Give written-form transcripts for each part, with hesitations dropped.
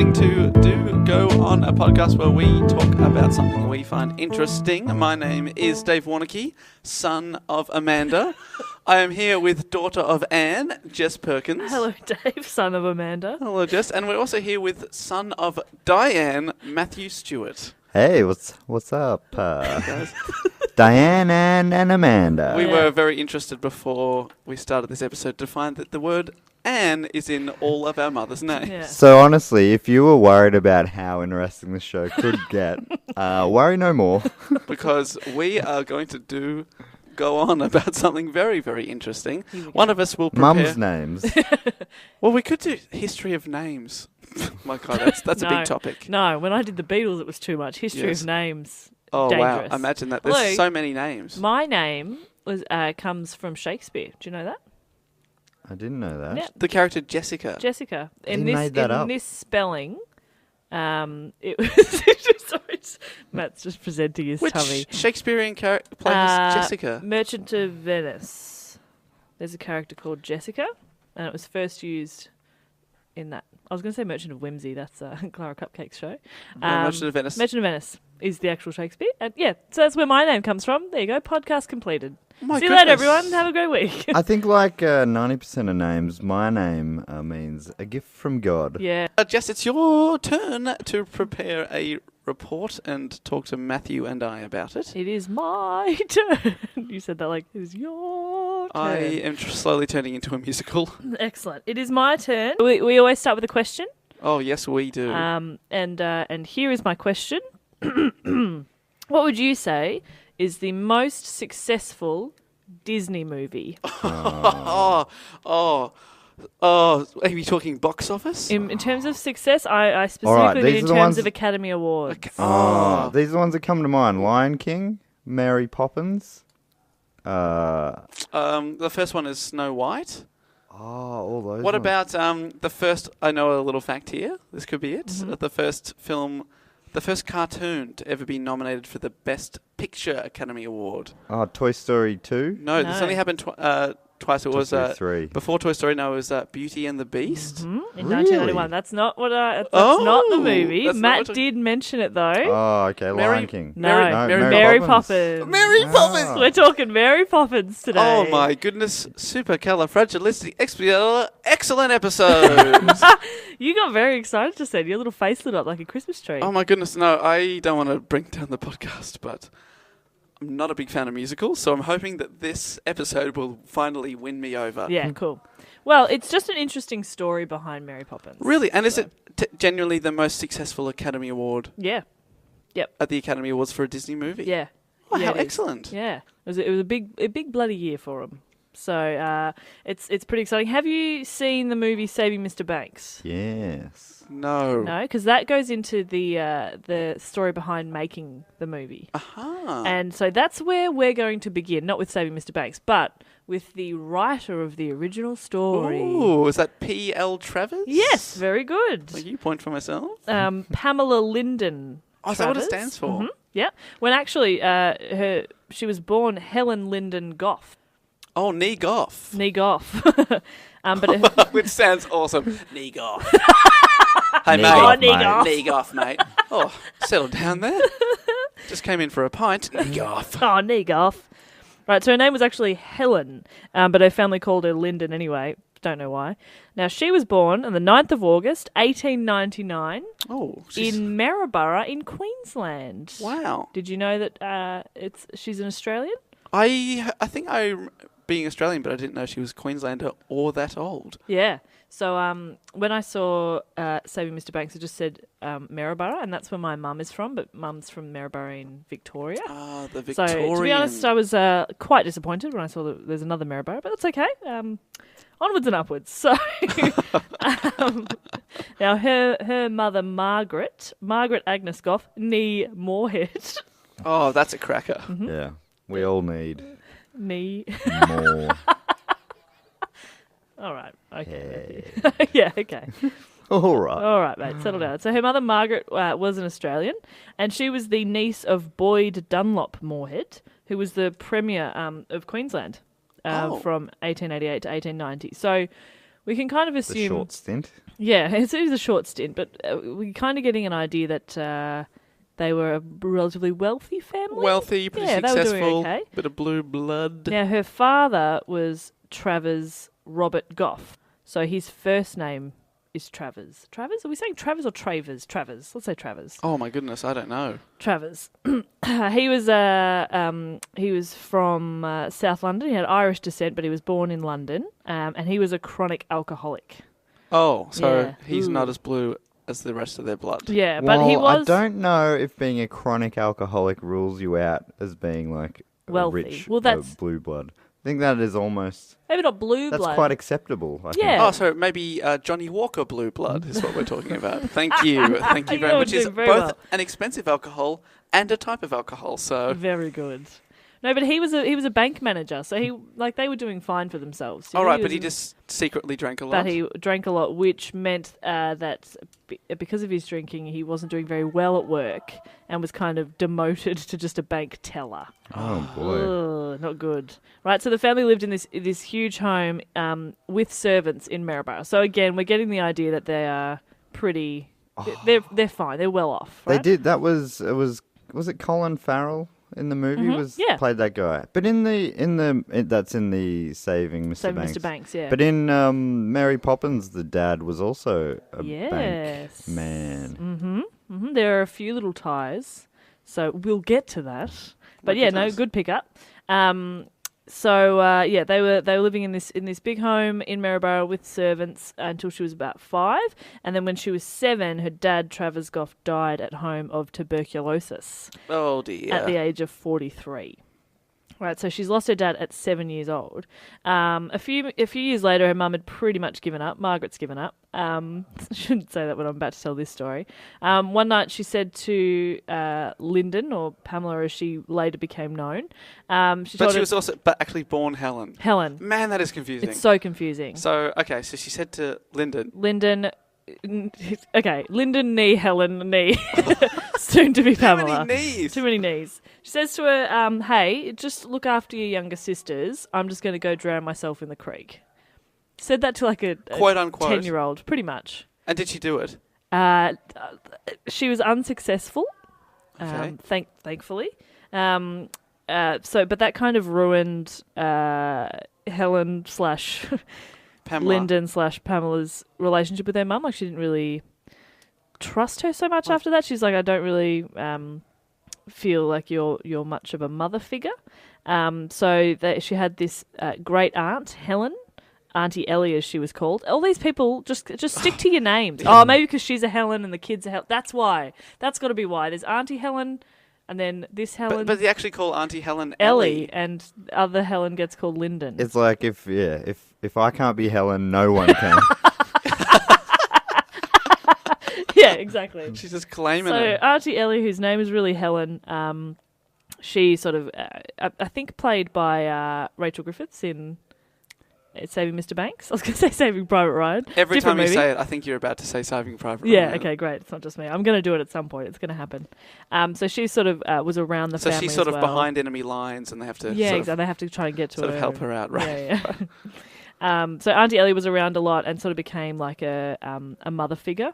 listening to Do Go On, a podcast where we talk about something we find interesting. My name is Dave Warnocky, son of Amanda. I am here with daughter of Anne, Jess Perkins. Hello, Dave, son of Amanda. Hello, Jess. And we're also here with son of Diane, Matthew Stewart. Hey, what's up? Diane and Amanda. We were very interested before we started this episode to find that the word Anne is in all of our mothers' names. Yeah. So honestly, if you were worried about how interesting the show could get, worry no more. Because we are going to go on about something very, very interesting. One of us will prepare... Mum's names. Well, we could do history of names. My God, that's a big topic. No, when I did the Beatles, it was too much. History of names. Oh, dangerous. Wow. Imagine that. There's Hello. so many names. My name comes from Shakespeare. Do you know that? I didn't know that. Yeah. The character Jessica. Jessica. He made that up. In this spelling, it was... Sorry, Matt's just presenting his Which tummy. Shakespearean character plays Jessica? Merchant of Venice. There's a character called Jessica, and it was first used in that. I was going to say Merchant of Whimsy. That's Clara Cupcake's show. Merchant of Venice. Merchant of Venice is the actual Shakespeare. And yeah, so that's where my name comes from. There you go. Podcast completed. My See you goodness. later, everyone. Have a great week. I think like 90% of names, my name means a gift from God. Yeah. Jess, it's your turn to prepare a report and talk to Matthew and I about it. It is my turn. You said that like it is your turn. I am slowly turning into a musical. Excellent. It is my turn. We always start with a question. Oh, yes, we do. And here is my question. What would you say is the most successful Disney movie? Oh, are you talking box office? In terms of success, I specifically mean in terms of Academy Awards. Okay. These are the ones that come to mind. Lion King, Mary Poppins. The first one is Snow White. All those What ones. about the first... I know a little fact here. This could be it. Mm-hmm. The first film... The first cartoon to ever be nominated for the Best Picture Academy Award. Oh, Toy Story 2? No, this only happened twice. It was Story 3. before Toy Story. No, it was Beauty and the Beast. In Really? 1991. That's not what that's not the movie. that's not Matt what did mention it though. Oh, okay, Mary- Lion King. No, Mary Poppins. Mary Poppins. Ah. We're talking Mary Poppins today. Oh my goodness! Supercalifragilisticexpialidocious. Excellent episode. You got very excited just then. Your little face lit up like a Christmas tree. Oh my goodness! No, I don't want to bring down the podcast, but I'm not a big fan of musicals, so I'm hoping that this episode will finally win me over. Yeah, cool. Well, it's just an interesting story behind Mary Poppins. Really, and is it genuinely the most successful Academy Award Yeah. Yep. at the Academy Awards for a Disney movie? Yeah. Oh, Yeah, how it is. excellent! Yeah. It was a big bloody year for them. So it's pretty exciting. Have you seen the movie Saving Mr. Banks? Yes. No. No, because that goes into the story behind making the movie. Aha. And so that's where we're going to begin, not with Saving Mr. Banks, but with the writer of the original story. Ooh, is that P.L. Travers? Yes, very good. Will you point for myself? Pamela Linden. Oh, is that what it Travers. stands for? Mhm, yeah. When actually she was born Helen Linden Goff. Oh, knee goff. Knee Goff. But Which sounds awesome. Knee goff. Hey, Knee mate. goff, knee mate. goff. Knee goff, mate. Oh, settle down there. Just came in for a pint. Knee goff. Oh, knee Goff. Right, so her name was actually Helen, but her family called her Linden anyway. Don't know why. Now, she was born on the 9th of August, 1899, Oh, in Maryborough in Queensland. wow. Did you know that she's an Australian? I think being Australian, but I didn't know she was Queenslander or that old. Yeah. So when I saw Saving Mr. Banks, it just said Maryborough, and that's where my mum is from, but mum's from Maryborough in Victoria. Ah, the So, Victorian. to be honest, I was quite disappointed when I saw that there's another Maryborough, but that's okay. Onwards and upwards. So now her mother, Margaret Agnes Goff, nee Moorhead. Oh, that's a cracker. Yeah. We all need Nee. more. All right. Okay. Hey. Yeah, okay. All right. All right, mate. Settle down. So her mother, Margaret, was an Australian, and she was the niece of Boyd Dunlop Moorhead, who was the Premier of Queensland from 1888 to 1890. So we can kind of The assume... short stint. Yeah, it is a short stint, but we're kind of getting an idea that they were a relatively wealthy family. Wealthy, pretty Yeah, they were successful, doing okay. bit of blue blood. Now, her father was Travers Robert Goff, so his first name is Travers. Travers? Are we saying Travers or Travers? Travers. Let's say Travers. Oh my goodness, I don't know. Travers. He was from South London. He had Irish descent, but he was born in London, and he was a chronic alcoholic. Oh, so Yeah. he's Ooh. not as blue as the rest of their blood. Yeah, Well, but he was I don't know if being a chronic alcoholic rules you out as being like Wealthy. rich Well, that's- blue blood. I think that is almost... maybe not blue That's blood. quite acceptable, I think. Yeah. Oh, so maybe Johnny Walker blue blood is what we're talking about. Thank you. Thank you very You're much. It's doing very both well. an expensive alcohol and a type of alcohol, so... Very good. No, but he was a bank manager, so they were doing fine for themselves. You All know, right, but he was- just secretly drank a lot. But he drank a lot, which meant that because of his drinking, he wasn't doing very well at work and was kind of demoted to just a bank teller. Oh, boy. Ugh, not good. Right, so the family lived in this huge home with servants in Maryborough. So again, we're getting the idea that they are pretty... They're fine. They're well off. They Right? did. Was it Colin Farrell in the movie? Yeah. Played that guy. But that's in the Saving Mr. Saving Banks. Mr. Banks, yeah. But in Mary Poppins, the dad was also a Yes. bank man. There are a few little ties, so we'll get to that. But yeah, no, goodness. good pickup. They were living in this big home in Maryborough with servants until she was about 5, and then when she was 7, her dad Travers Goff died at home of tuberculosis Oh, dear. at the age of 43. Right, so she's lost her dad at 7 years old. A few years later, her mum had pretty much given up. Margaret's given up. I shouldn't say that when I'm about to tell this story. One night she said to Lyndon, or Pamela as she later became known, But she she was also actually born Helen. Helen. Man, that is confusing. It's so confusing. So, okay, so she said to Lyndon... Lyndon, nee Helen, nee. Soon to be Pamela. Too many knees. Too many knees. She says to her, hey, just look after your younger sisters. I'm just going to go drown myself in the creek. Said that to like a Quote unquote. 10-year-old, pretty much. And did she do it? She was unsuccessful, Okay. thankfully. But that kind of ruined Helen / Pamela. Lyndon / Pamela's relationship with her mum. Like, she didn't really trust her so much after that. She's like, I don't really feel like you're much of a mother figure. She had this great aunt, Helen, Auntie Ellie as she was called. All these people, just stick to your names. Oh, maybe because she's a Helen and the kids are Helen. That's why. That's got to be why. There's Auntie Helen and then this Helen. But they actually call Auntie Helen Ellie, and other Helen gets called Lyndon. It's like if I can't be Helen, no one can. Yeah, exactly. She's just claiming So it. Auntie Ellie, whose name is really Helen, she sort of, I think, played by Rachel Griffiths in Saving Mr. Banks. I was going to say Saving Private Ryan. Every Different time you movie. say it, I think you're about to say Saving Private Yeah, Ryan. okay, great. It's not just me. I'm going to do it at some point. It's going to happen. So she sort of was around the So family she's sort as of well. behind enemy lines and they have to Yeah, sort exactly. They have to try and get to sort her. of help her out, right? Yeah. So Auntie Ellie was around a lot and sort of became like a mother figure.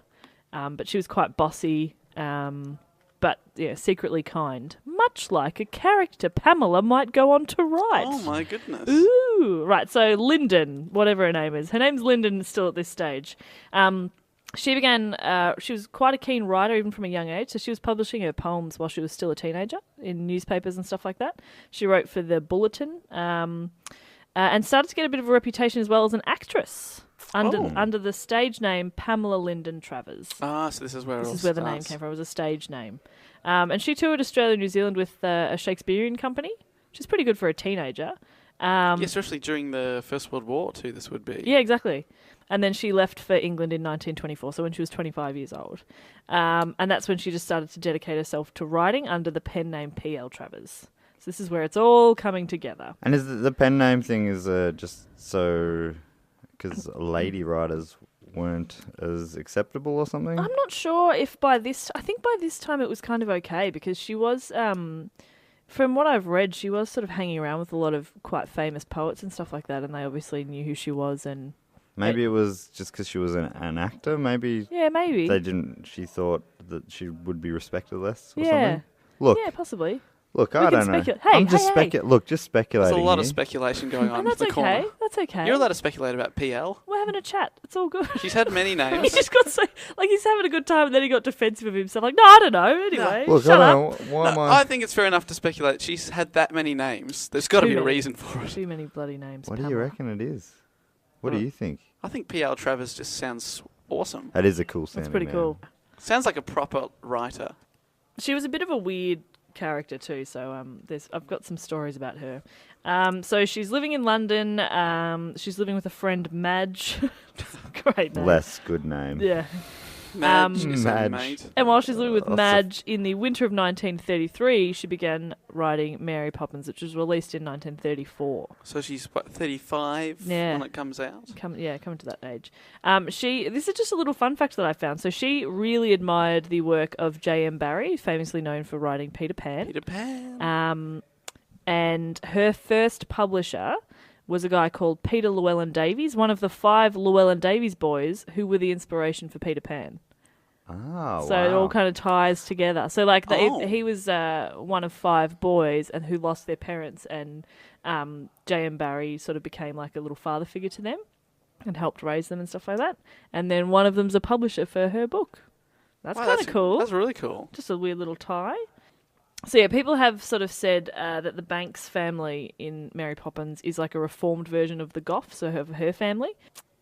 But she was quite bossy, but yeah, secretly kind. Much like a character Pamela might go on to write. Oh my goodness. Ooh, right. So Lyndon, whatever her name is. Her name's Lyndon still at this stage. She was quite a keen writer even from a young age. So she was publishing her poems while she was still a teenager in newspapers and stuff like that. She wrote for the Bulletin and started to get a bit of a reputation as well as an actress under the stage name Pamela Lyndon Travers. Ah, so this is where This is where the name came from. It was a stage name. And she toured Australia and New Zealand with a Shakespearean company, which is pretty good for a teenager. Yeah, especially during the First World War too, this would be. Yeah, exactly. And then she left for England in 1924, so when she was 25 years old. And that's when she just started to dedicate herself to writing under the pen name P.L. Travers. So this is where it's all coming together. And is the pen name thing is just so because lady writers weren't as acceptable or something? I'm not sure if I think by this time it was kind of okay because she was, from what I've read, she was sort of hanging around with a lot of quite famous poets and stuff like that, and they obviously knew who she was and Maybe it was just because she was an actor. Maybe Yeah, maybe. she thought that she would be respected less or Yeah. something. Look, Yeah, possibly. look, We I can don't know. speculate. Hey, I'm just hey. Look, just speculating. There's a lot of here. speculation going on And in that's the okay. corner. That's okay. You're allowed to speculate about PL. We're having a chat. It's all good. She's had many He names. just got so he's having a good time, and then he got defensive of himself. Like, no, I don't know. Anyway, Look, shut I up. don't know. Why am No, I? I think it's fair enough to speculate. She's had that many names. There's got to Too be a many. reason for it. Too many bloody names. What do you Pamela. reckon it is? What do Well, you think? I think PL Travers just sounds awesome. That is a cool sounding That's pretty man. cool. Sounds like a proper writer. She was a bit of a weird character too, so I've got some stories about her. So she's living in London. She's living with a friend, Madge. Great name. Less good name. Yeah. Madge is a Madge. maid. And while she's living with Oh, Madge in the winter of 1933, she began writing Mary Poppins, which was released in 1934. So she's, what, 35 Yeah. when it comes out? Coming to that age. This is just a little fun fact that I found. So she really admired the work of J.M. Barrie, famously known for writing Peter Pan. Peter Pan. And her first publisher was a guy called Peter Llewellyn Davies, one of the 5 Llewellyn Davies boys who were the inspiration for Peter Pan. Oh, So it all wow. kind of ties together. So like Oh. he was one of 5 boys and who lost their parents, and J.M. Barrie sort of became like a little father figure to them and helped raise them and stuff like that. And then one of them's a publisher for her book. That's Wow, kind of cool. That's really cool. Just a weird little tie. So yeah, people have sort of said that the Banks family in Mary Poppins is like a reformed version of the Goths, so her family.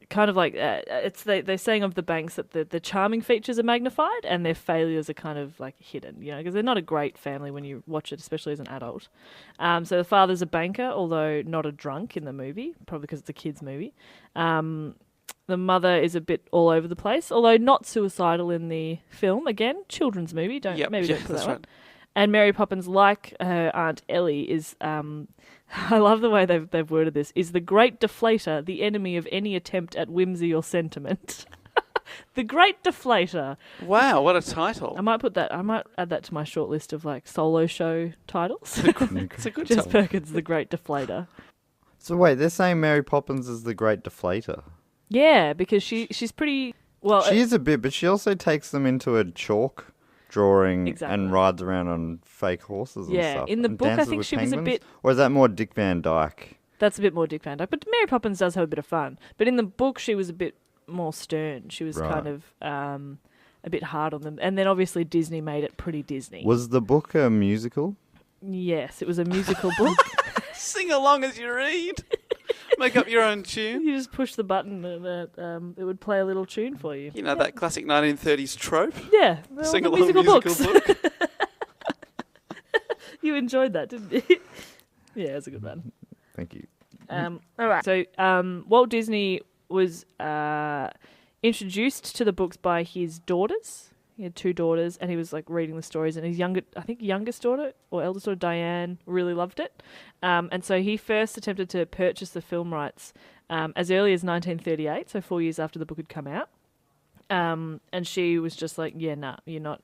Kind of like they're saying of the Banks that the charming features are magnified and their failures are kind of like hidden, because they're not a great family when you watch it, especially as an adult. So the father's a banker, although not a drunk in the movie, probably because it's a kids' movie. The mother is a bit all over the place, although not suicidal in the film. Again, children's movie. Don't put That's that one. right. And Mary Poppins, like her Aunt Ellie, is, I love the way they've worded this, is the great deflator, the enemy of any attempt at whimsy or sentiment. The great deflator. Wow, what a title. I might add that to my short list of like solo show titles. It's a good Jess title. Perkins, the great deflator. So wait, they're saying Mary Poppins is the great deflator. Yeah, because she's pretty, well... She is a bit, but she also takes them into a chalk drawing Exactly. and rides around on fake horses and Yeah, stuff. in the and book, I dances think with she was a penguins? bit- Or is that more Dick Van Dyke? That's a bit more Dick Van Dyke. But Mary Poppins does have a bit of fun. But in the book, she was a bit more stern. She was Right. kind of a bit hard on them. And then obviously Disney made it pretty Disney. Was the book a musical? Yes, it was a musical book. Sing along as you read. Make up your own tune. You just push the button and it would play a little tune for you. You know, that classic 1930s trope. Yeah, Sing the along musical books. book. You enjoyed that, didn't you? Yeah, it was a good one. Thank you. All right. So Walt Disney was introduced to the books by his daughters. He had 2 daughters, and he was like reading the stories. And his youngest daughter or eldest daughter, Diane, really loved it. And so he first attempted to purchase the film rights as early as 1938, so 4 years after the book had come out. And she was just like, "Yeah, nah, you're not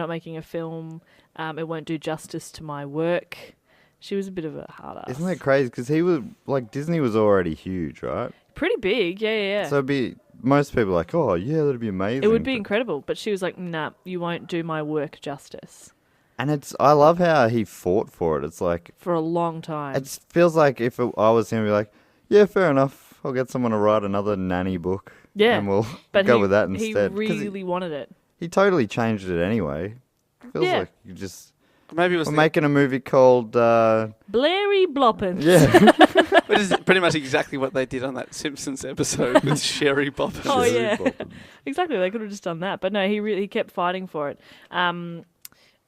making a film. It won't do justice to my work." She was a bit of a hard ass. Isn't that crazy? Because he was, like, Disney was already huge, right? Pretty big, yeah. So it'd be, most people are like, oh, yeah, that'd be amazing. It would be but- incredible, but she was like, "Nah, you won't do my work justice." And I love how he fought for it. It's like, For a long time. it feels like if I was him, I'd be like, yeah, fair enough. I'll get someone to write another nanny book. Yeah, And we'll but go he, with that he instead. 'Cause really wanted it. he totally changed it anyway. Feels Yeah. like you just... Maybe it was We're making a movie called... Blairy Bloppins. yeah. Which is pretty much exactly what they did on that Simpsons episode with Sherry Poppins. Oh, Sherry yeah. Poppins. Exactly, they could have just done that. But no, he kept fighting for it.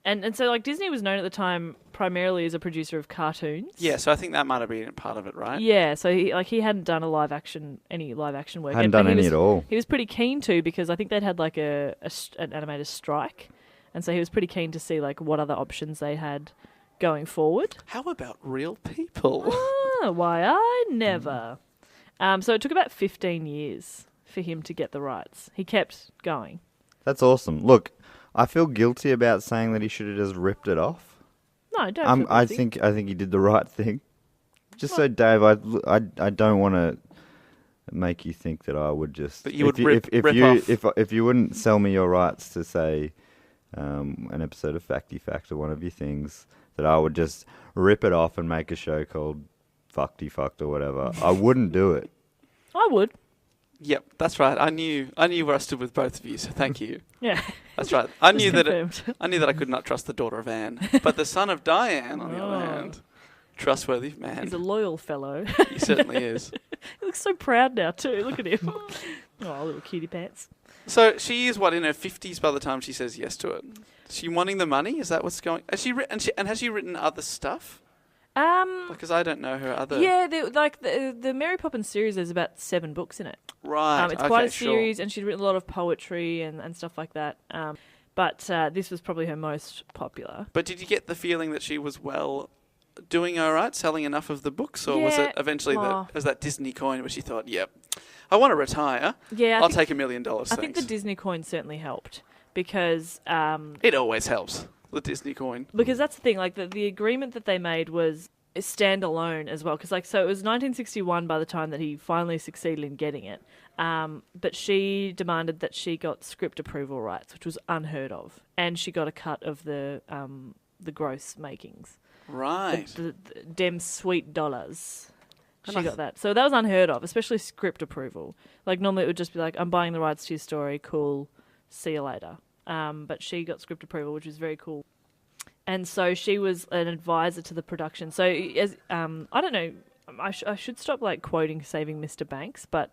And so like Disney was known at the time primarily as a producer of cartoons. Yeah, so I think that might have been part of it, right? Yeah, so he hadn't done any live action work. Hadn't But done he any was- at all. He was pretty keen to, because I think they'd had like an animator strike, and so he was pretty keen to see like what other options they had going forward. How about real people? Why I never. So it took about 15 years for him to get the rights. He kept going. That's awesome. Look, I feel guilty about saying that he should have just ripped it off. No, don't. Feel I guilty. think he did the right thing. Just so Dave, I don't want to make you think that I would just... That you would rip off. If you wouldn't sell me your rights to, say, an episode of Facty Fact or one of your things, that I would just rip it off and make a show called Fuckty Fucked or whatever. I wouldn't do it. I would. Yep, that's right. I knew where I stood with both of you, so thank you. Yeah. That's right. I knew confirmed. I knew that I could not trust the daughter of Anne. But the son of Diane, on the other hand, trustworthy man. He's a loyal fellow. He certainly is. He looks so proud now too. Look at him. Oh, little cutie pants. So she is, in her 50s by the time she says yes to it? Is she wanting the money? Is that what's going... Has she written other stuff? Because I don't know her other... Yeah, the Mary Poppins series, there's about 7 books in it. Right, it's quite a series, and she'd written a lot of poetry and stuff like that. But this was probably her most popular. But did you get the feeling that she was, doing all right, selling enough of the books? Or was it eventually that Disney coin where she thought, yep, I want to retire. Yeah, I'll take $1 million, I think the Disney coin certainly helped because... it always helps, the Disney coin. Because that's the thing, the agreement that they made was standalone as well. Because so it was 1961 by the time that he finally succeeded in getting it. But she demanded that she got script approval rights, which was unheard of. And she got a cut of the gross makings. Right. The dem sweet dollars. She got that. So that was unheard of, especially script approval. Normally it would just be I'm buying the rights to your story, cool, see you later. But she got script approval, which was very cool. And so she was an advisor to the production. So as I don't know, I should stop quoting Saving Mr. Banks, but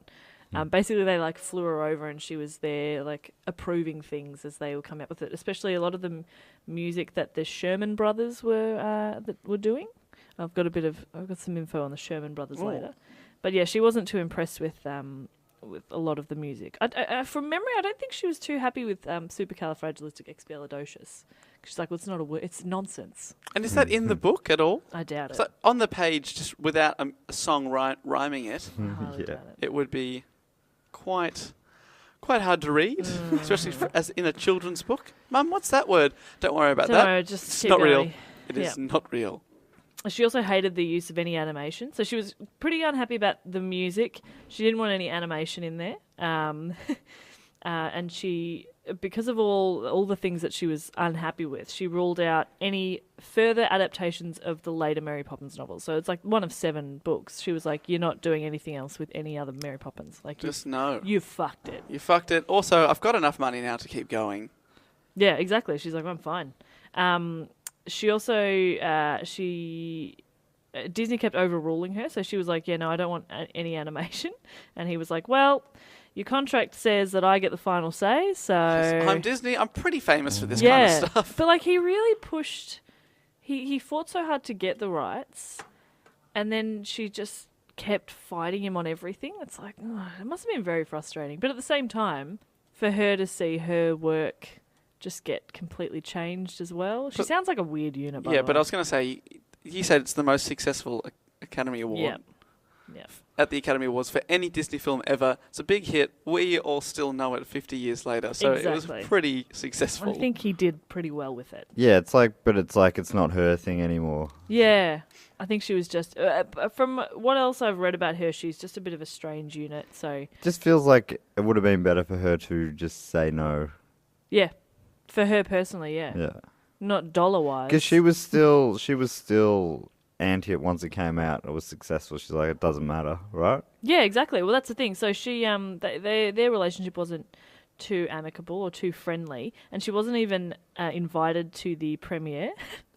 basically they flew her over and she was there approving things as they were coming up with it. Especially a lot of the music that the Sherman Brothers were doing. I've got some info on the Sherman Brothers later, but yeah, she wasn't too impressed with a lot of the music. From memory, I don't think she was too happy with supercalifragilisticexpialidocious. She's like, well, it's not a word, it's nonsense. And is that in the book at all? I doubt it. So on the page, just without a song rhyming it, Doubt it. it would be quite hard to read, especially as in a children's book. Mum, what's that word? Don't worry about that. No, just it's keep not going. real. It is not real. She also hated the use of any animation. So she was pretty unhappy about the music. She didn't want any animation in there. And she, because of all the things that she was unhappy with, she ruled out any further adaptations of the later Mary Poppins novels. So it's one of 7 books. She was like, you're not doing anything else with any other Mary Poppins. You fucked it. You fucked it. Also, I've got enough money now to keep going. Yeah, exactly. She's like, I'm fine. She also, Disney kept overruling her, so she was like, yeah, no, I don't want any animation. And he was like, well, your contract says that I get the final say, so... I'm Disney, I'm pretty famous for this kind of stuff. But he really pushed, he fought so hard to get the rights, and then she just kept fighting him on everything. It's it must have been very frustrating. But at the same time, for her to see her work just get completely changed as well. She sounds like a weird unit, by the way. But I was going to say, you said it's the most successful Academy Award at the Academy Awards for any Disney film ever. It's a big hit. We all still know it 50 years later, so it was pretty successful. I think he did pretty well with it. Yeah, it's it's not her thing anymore. Yeah, I think she was just... from what else I've read about her, she's just a bit of a strange unit, so... Just feels like it would have been better for her to just say no. Yeah. For her personally, yeah. Yeah. Not dollar-wise. Because she was still anti it once it came out. It was successful. She's like, it doesn't matter, right? Yeah, exactly. Well, that's the thing. So she, their relationship wasn't too amicable or too friendly, and she wasn't even invited to the premiere.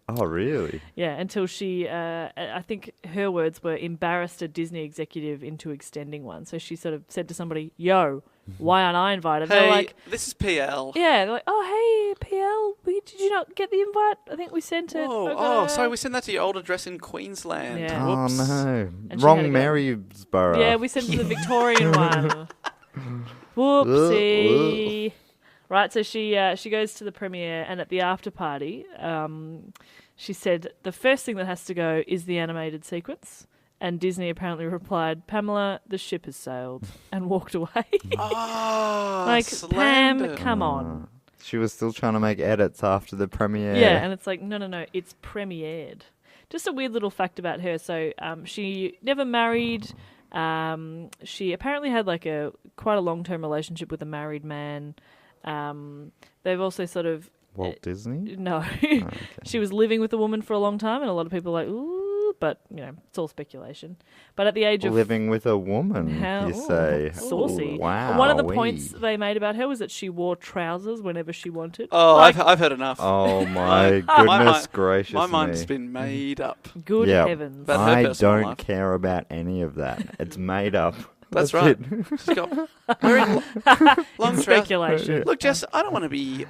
Oh, really? Yeah, until she, I think her words were, embarrassed a Disney executive into extending one. So she sort of said to somebody, yo, why aren't I invited? Hey, they're like, this is PL. Yeah, they're like, oh, hey, PL, did you not get the invite? I think we sent it. Oh, sorry, we sent that to your old address in Queensland. Yeah. Whoops. Oh, no. And Wrong Maryborough. Yeah, we sent it to the Victorian one. Whoopsie. Right, so she goes to the premiere, and at the after party, she said the first thing that has to go is the animated sequence. And Disney apparently replied, Pamela, the ship has sailed, and walked away. Slander. Pam, come on. She was still trying to make edits after the premiere. Yeah, and it's like, no, it's premiered. Just a weird little fact about her. So she never married. She apparently had like quite a long-term relationship with a married man. They've also sort of Walt Disney? no. Oh, okay. She was living with a woman for a long time, and a lot of people are like, ooh, but it's all speculation. But at the age of Living with a woman, you say. saucy. Ooh, wow. One of the points they made about her was that she wore trousers whenever she wanted. Oh, Like, I've heard enough. Oh my goodness gracious My mind's me. been made up. good Yeah. heavens. But her I personal don't life. care about any of that. It's made up. That's right. it. She's got wearing long trousers. Speculation. Look, Jess, I don't want to be.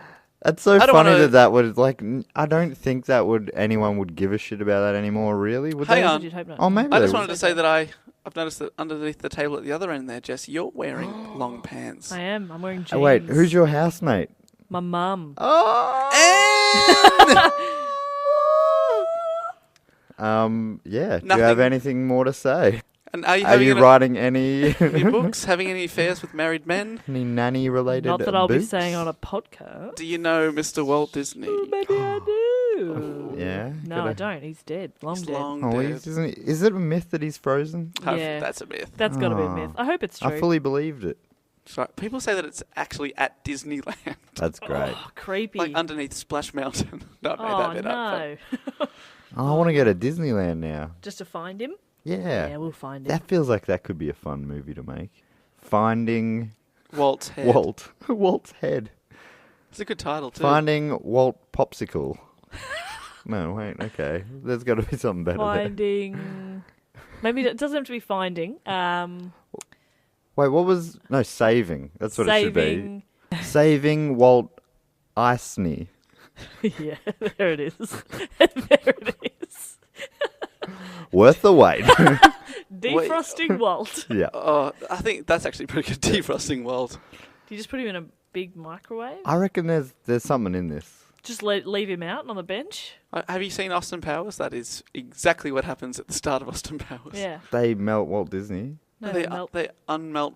It's so I don't funny wanna- that would like. I don't think that anyone would give a shit about that anymore. Really? Would Hang they? on. You'd hope not. Oh, maybe I they just would. wanted to say that I've noticed that underneath the table at the other end there, Jess, you're wearing long pants. I am. I'm wearing jeans. Oh, wait, who's your housemate? My mum. Oh. Yeah. Do you have Nothing. anything more to say? And are you, Are having you any- writing any any books? Having any affairs with married men? any nanny related? Not that I'll be books? saying on a podcast. Do you know Mr. Walt Disney? Maybe I do. Yeah. No, gotta- I don't. He's dead. Long He's dead. long Oh, dead. is it a myth that he's frozen? Yeah. That's a myth. That's got to be a Oh. myth. I hope it's true. I fully believed it. Sorry, people say that it's actually at Disneyland, That's great. Oh, creepy. like underneath Splash Mountain. No, I made oh, that bit up. no. Oh, I want to go to Disneyland now. Just to find him? Yeah. Yeah, we'll find him. That feels like that could be a fun movie to make. Finding But Walt's head. Walt. Walt's head. It's a good title too. Finding Walt Popsicle. No, wait, okay. There's got to be something better there. Finding. Maybe it doesn't have to be finding. Wait, what was... No, saving. That's what it should be. Saving. Saving Walt Eisner. Yeah, there it is. There it is. Worth the wait. Defrosting Walt. Yeah. Oh, I think that's actually pretty good. Defrosting Walt. Do you just put him in a big microwave? I reckon there's something in this. Just leave him out on the bench? Have you seen Austin Powers? That is exactly what happens at the start of Austin Powers. Yeah. They melt Walt Disney. No, they melt. they unmelt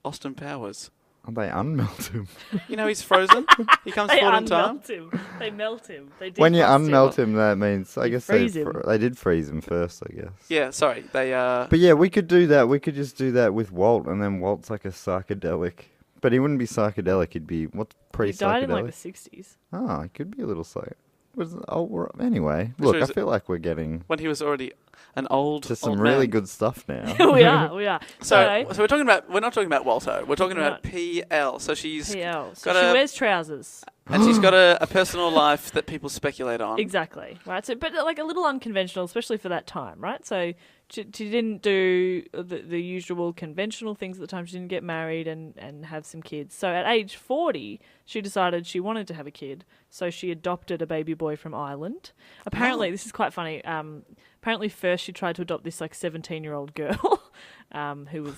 Austin Powers. Oh, they unmelt him. You know he's frozen. He comes They forward in time. unmelt him. They melt him. They When you defrost unmelt him, that means... I You guess freeze him. they did freeze him first, I guess. Yeah, sorry. They But yeah, we could do that. We could just do that with Walt, and then Walt's like a psychedelic. But he wouldn't be psychedelic. He'd be... What's He pre-psychedelic? died in like the 60s. Oh, it could be a little psych. Anyway, look, I feel like we're getting when he was already an old to some old really man. good stuff now. we are. So we're talking about. We're not talking about Walto. We're talking We're about PL. So she's PL. So got she a- wears trousers. and she's got a personal life that people speculate on. Exactly. Right. So, but like a little unconventional, especially for that time, right? So she didn't do the usual conventional things at the time. She didn't get married and have some kids. So at age 40, she decided she wanted to have a kid. So she adopted a baby boy from Ireland. Apparently, this is quite funny. Apparently, first she tried to adopt this like 17-year-old girl, who was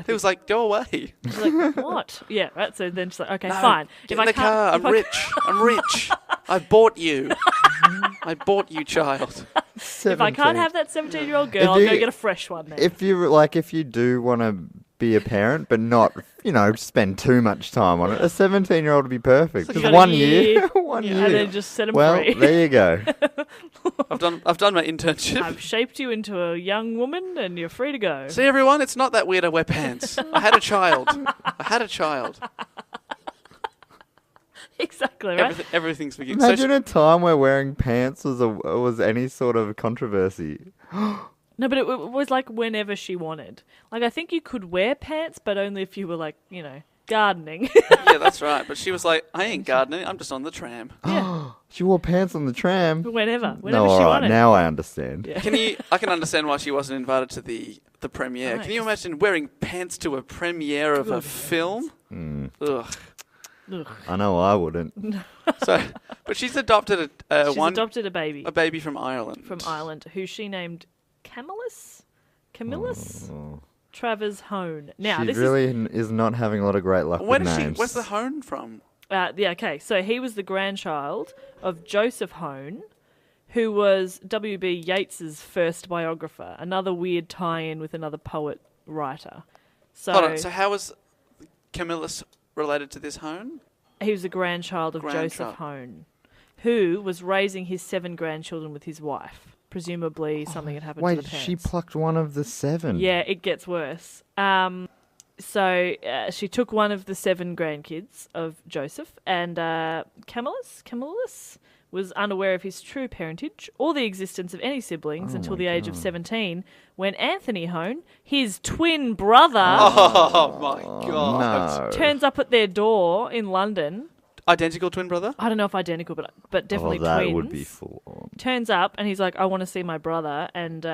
He was like, "Go away." she's like, what? Yeah, right. So then she's like, okay, No, fine. Get in the car. I'm rich. I'm rich. I bought you. I bought you, child. If I can't have that 17-year-old girl, If I'll you- go get a fresh one then. If you do want to be a parent, but not, spend too much time on it, a 17-year-old would be perfect. So you Just got a 1 year, year. 1 year. and then just set them Well, free. there you go. I've done my internship. I've shaped you into a young woman, and you're free to go. See, everyone, it's not that weird I wear pants. I had a child. Exactly, right? Everything's beginning. So Imagine a time where wearing pants was any sort of controversy. No, but it was like whenever she wanted. Like, I think you could wear pants, but only if you were like, gardening. yeah, that's right. But she was like, "I ain't gardening. I'm just on the tram." Yeah. She wore pants on the tram. whenever No, she all right, wanted. now I understand. Yeah. I can understand why she wasn't invited to the premiere. Right. Can you imagine wearing pants to a premiere of a Good film? Ugh. Ugh. I know I wouldn't. So, but she's adopted She's adopted a baby a baby from Ireland. from Ireland, who she named Camillus Oh. Travers Hone. Now, She this really is not having a lot of great luck Where with does names. Where's the hone from? yeah, okay. So he was the grandchild of Joseph Hone, who was W.B. Yeats's first biographer. Another weird tie-in with another poet-writer. So Hold on. So how was Camillus related to this hone? he was the grandchild of Joseph Hone, who was raising his 7 grandchildren with his wife. presumably something had happened to Wait, the parents. she plucked one of the 7. Yeah, it gets worse. So she took one of the 7 grandkids of Joseph, and Camillus was unaware of his true parentage or the existence of any siblings until the age of 17, when Anthony Hone, his twin brother, Oh my God. No. turns up at their door in London. Identical twin brother? I don't know if identical, but definitely that twins. would be full on. Turns up and he's like, I want to see my brother. And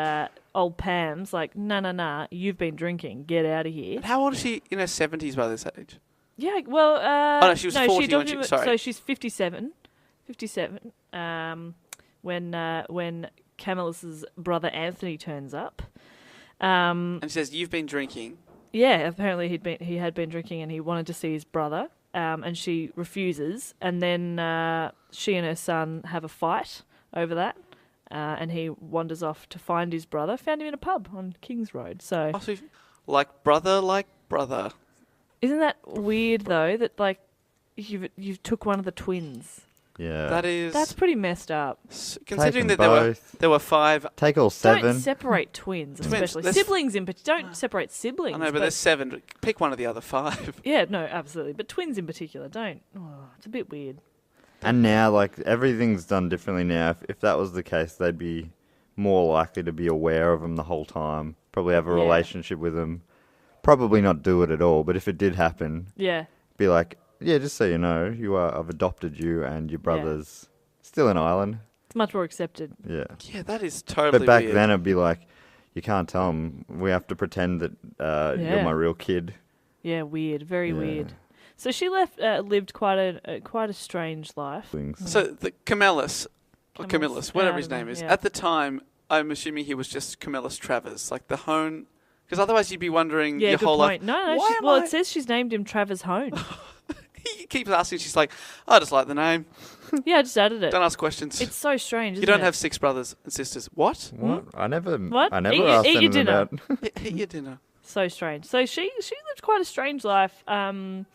old Pam's like, nah, you've been drinking. Get out of here. And how old is she in her 70s by this age? Yeah, well... oh, no, she was 40 when she... Sorry. So she's 57. When Camillus's brother Anthony turns up. And she says, you've been drinking. Yeah, apparently he had been drinking and he wanted to see his brother. And she refuses. And then she and her son have a fight over that. And he wanders off to find his brother. Found him in a pub on King's Road. So, like brother. Isn't that weird though? That like you took one of the twins. Yeah. That's pretty messed up. Considering that both. there were 5. Take all 7. Don't separate twins, especially siblings. Don't separate siblings. I know, but there's 7. Pick one of the other 5. Yeah, no, absolutely. But twins in particular, don't. Oh, it's a bit weird. And now, like, everything's done differently now. If that was the case, they'd be more likely to be aware of them the whole time. Probably have a relationship with them. Probably not do it at all. But if it did happen, be like, yeah, just so you know, I've adopted you and your brother's still in Ireland. It's much more accepted. Yeah. Yeah, that is totally But back weird. then it'd be like, you can't tell them. We have to pretend that you're my real kid. Yeah, weird. Very weird. So she lived quite a strange life. So the Camillus, whatever his name is, at the time, I'm assuming he was just Camillus Travers, like the Hone, because otherwise you'd be wondering your whole life. No. It says she's named him Travers Hone. He keeps asking. She's like, I just like the name. Yeah, I just added it. Don't ask questions. It's so strange. You don't have 6 brothers and sisters. What? What? I never What? asked Eat your anything dinner. about. Eat your dinner. So strange. So she lived quite a strange life, and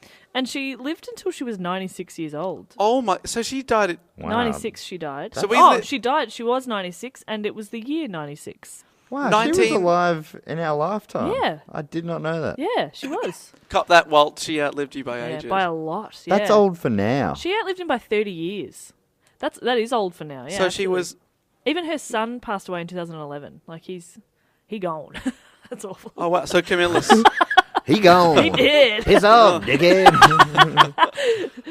she lived until she was 96 years old. Oh my! So she died at 96. She died. So she died. She was 96, and it was the year 96. Wow, 19... she was alive in our lifetime. Yeah. I did not know that. Yeah, she was. Cop that, Walt. She outlived you by ages. By a lot. Yeah. That's old for now. She outlived him by 30 years. That is old for now. Yeah. So absolutely. she was. Even her son passed away in 2011. Like he gone. That's awful. Oh wow! So Camillus. He gone. He did. Piss off, dickhead.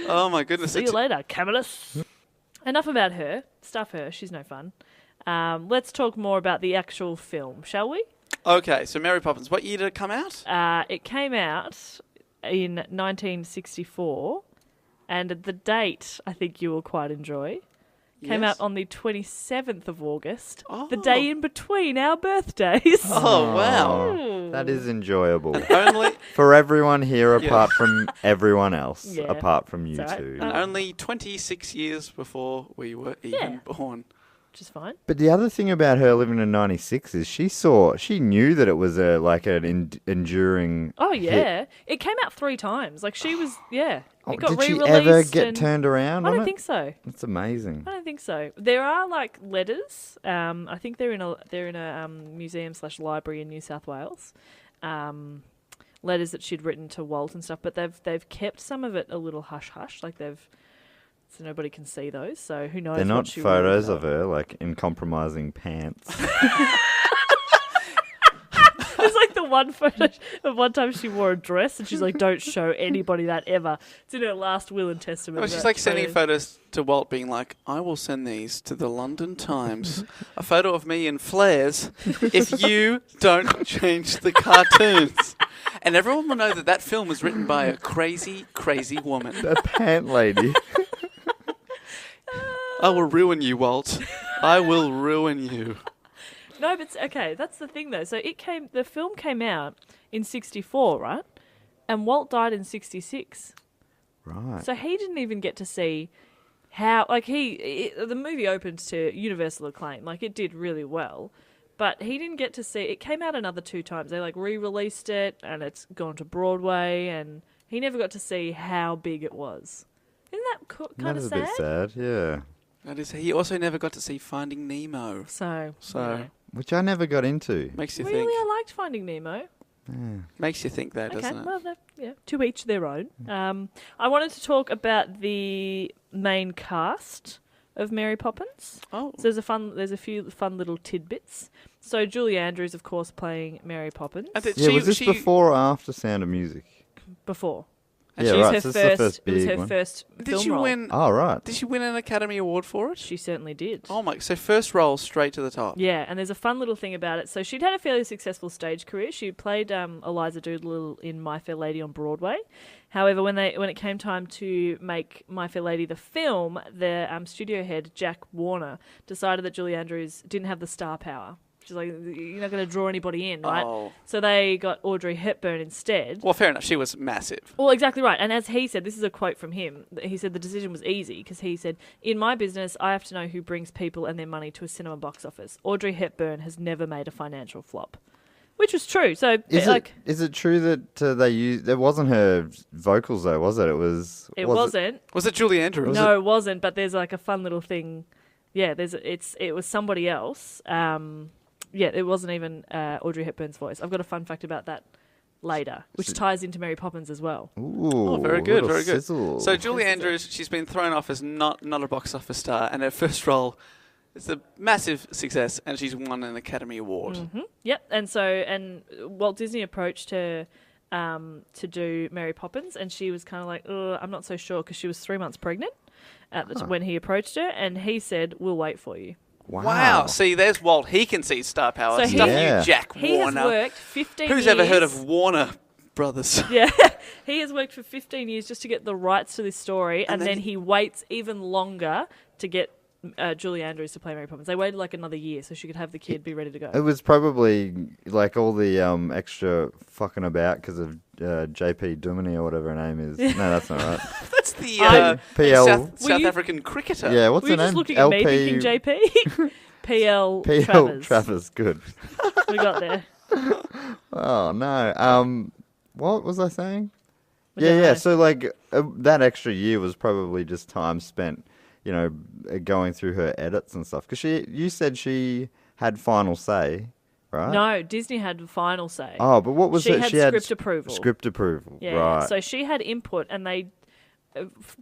Oh my goodness! See you later, Camillus. Enough about her. Stuff her. She's no fun. Let's talk more about the actual film, shall we? Okay, so Mary Poppins. What year did it come out? It came out in 1964, and the date I think you will quite enjoy. Came out on the 27th of August, the day in between our birthdays. Oh, wow. That is enjoyable. And only for everyone here apart from everyone else, apart from you two. And only 26 years before we were even born. Which is fine. But the other thing about her living in 96 is she knew that it was an enduring Oh, yeah. hit. It came out 3 times. Like, she was, It got did she re-released ever get turned around I on don't it? think so. That's amazing. I don't think so. There are like letters. I think they're in a museum/library in New South Wales. Letters that she'd written to Walt and stuff, but they've kept some of it a little hush hush. Like so nobody can see those. So who knows? They're what not she photos wrote of her like in compromising pants. There's like the one photo of one time she wore a dress and she's like, don't show anybody that ever. It's in her last will and testament. Well, she's like sending photos to Walt being like, I will send these to the London Times. A photo of me in flares if you don't change the cartoons. And everyone will know that film was written by a crazy, crazy woman. A pant lady. I will ruin you, Walt. I will ruin you. No, but okay, that's the thing though. So the film came out in 64, right? And Walt died in 66. Right. So he didn't even get to see how, like the movie opened to universal acclaim. Like it did really well. But he didn't get to see, it came out another 2 times. They like re-released it and it's gone to Broadway and he never got to see how big it was. Isn't that kind of sad? That is a bit sad, yeah. That is. He also never got to see Finding Nemo. So Which I never got into. Makes you really, think. I liked Finding Nemo. Makes you think that, doesn't it? Well, to each their own. I wanted to talk about the main cast of Mary Poppins. Oh. So there's a few fun little tidbits. So Julie Andrews, of course, playing Mary Poppins. And that Was this before or after Sound of Music? Before. And Yeah, she's right. Her So this is the first it was big her one. first Did film she role. win? Oh, right. Did she win an Academy Award for it? She certainly did. Oh my! So first role straight to the top. Yeah, and there's a fun little thing about it. So she'd had a fairly successful stage career. She played Eliza Doolittle in My Fair Lady on Broadway. However, when it came time to make My Fair Lady the film, the studio head, Jack Warner, decided that Julie Andrews didn't have the star power. She's like, you're not going to draw anybody in, right? Oh. So they got Audrey Hepburn instead. Well, fair enough. She was massive. Well, exactly right. And as he said, this is a quote from him. He said the decision was easy because he said, in my business, I have to know who brings people and their money to a cinema box office. Audrey Hepburn has never made a financial flop. Which was true. So, Is it true that they used... It wasn't her vocals, though, was it? It wasn't. Was it Julie Andrews? No, it wasn't. But there's like a fun little thing. Yeah, it was somebody else. It wasn't even Audrey Hepburn's voice. I've got a fun fact about that later, which ties into Mary Poppins as well. Ooh, very good, little very good. sizzle. So Julie Andrews, she's been thrown off as not a box office star, and her first role is a massive success, and she's won an Academy Award. Mm-hmm. Yep, and Walt Disney approached her to do Mary Poppins, and she was kind of like, I'm not so sure, because she was 3 months pregnant when he approached her, and he said, we'll wait for you. Wow. See, there's Walt. He can see star power. So Stuff Yeah. you, Jack He Warner. has worked 15 Who's years. ever heard of Warner Brothers? Yeah, he has worked for 15 years just to get the rights to this story, and then he waits even longer to get Julie Andrews to play Mary Poppins. They waited like another year so she could have the kid be ready to go. It was probably like all the extra fucking about because of JP Duminy or whatever her name is. No, that's not right. That's the PL. South African cricketer. Yeah, what's Were you her just name? looking at me thinking JP? PL Travers. Good. We got there. Oh no. What was I saying? I don't know. So like that extra year was probably just time spent, going through her edits and stuff. Because you said she had final say, right? No, Disney had final say. Oh, but what was she it? had She had script approval. Script approval. Yeah, right. so she had input, and they,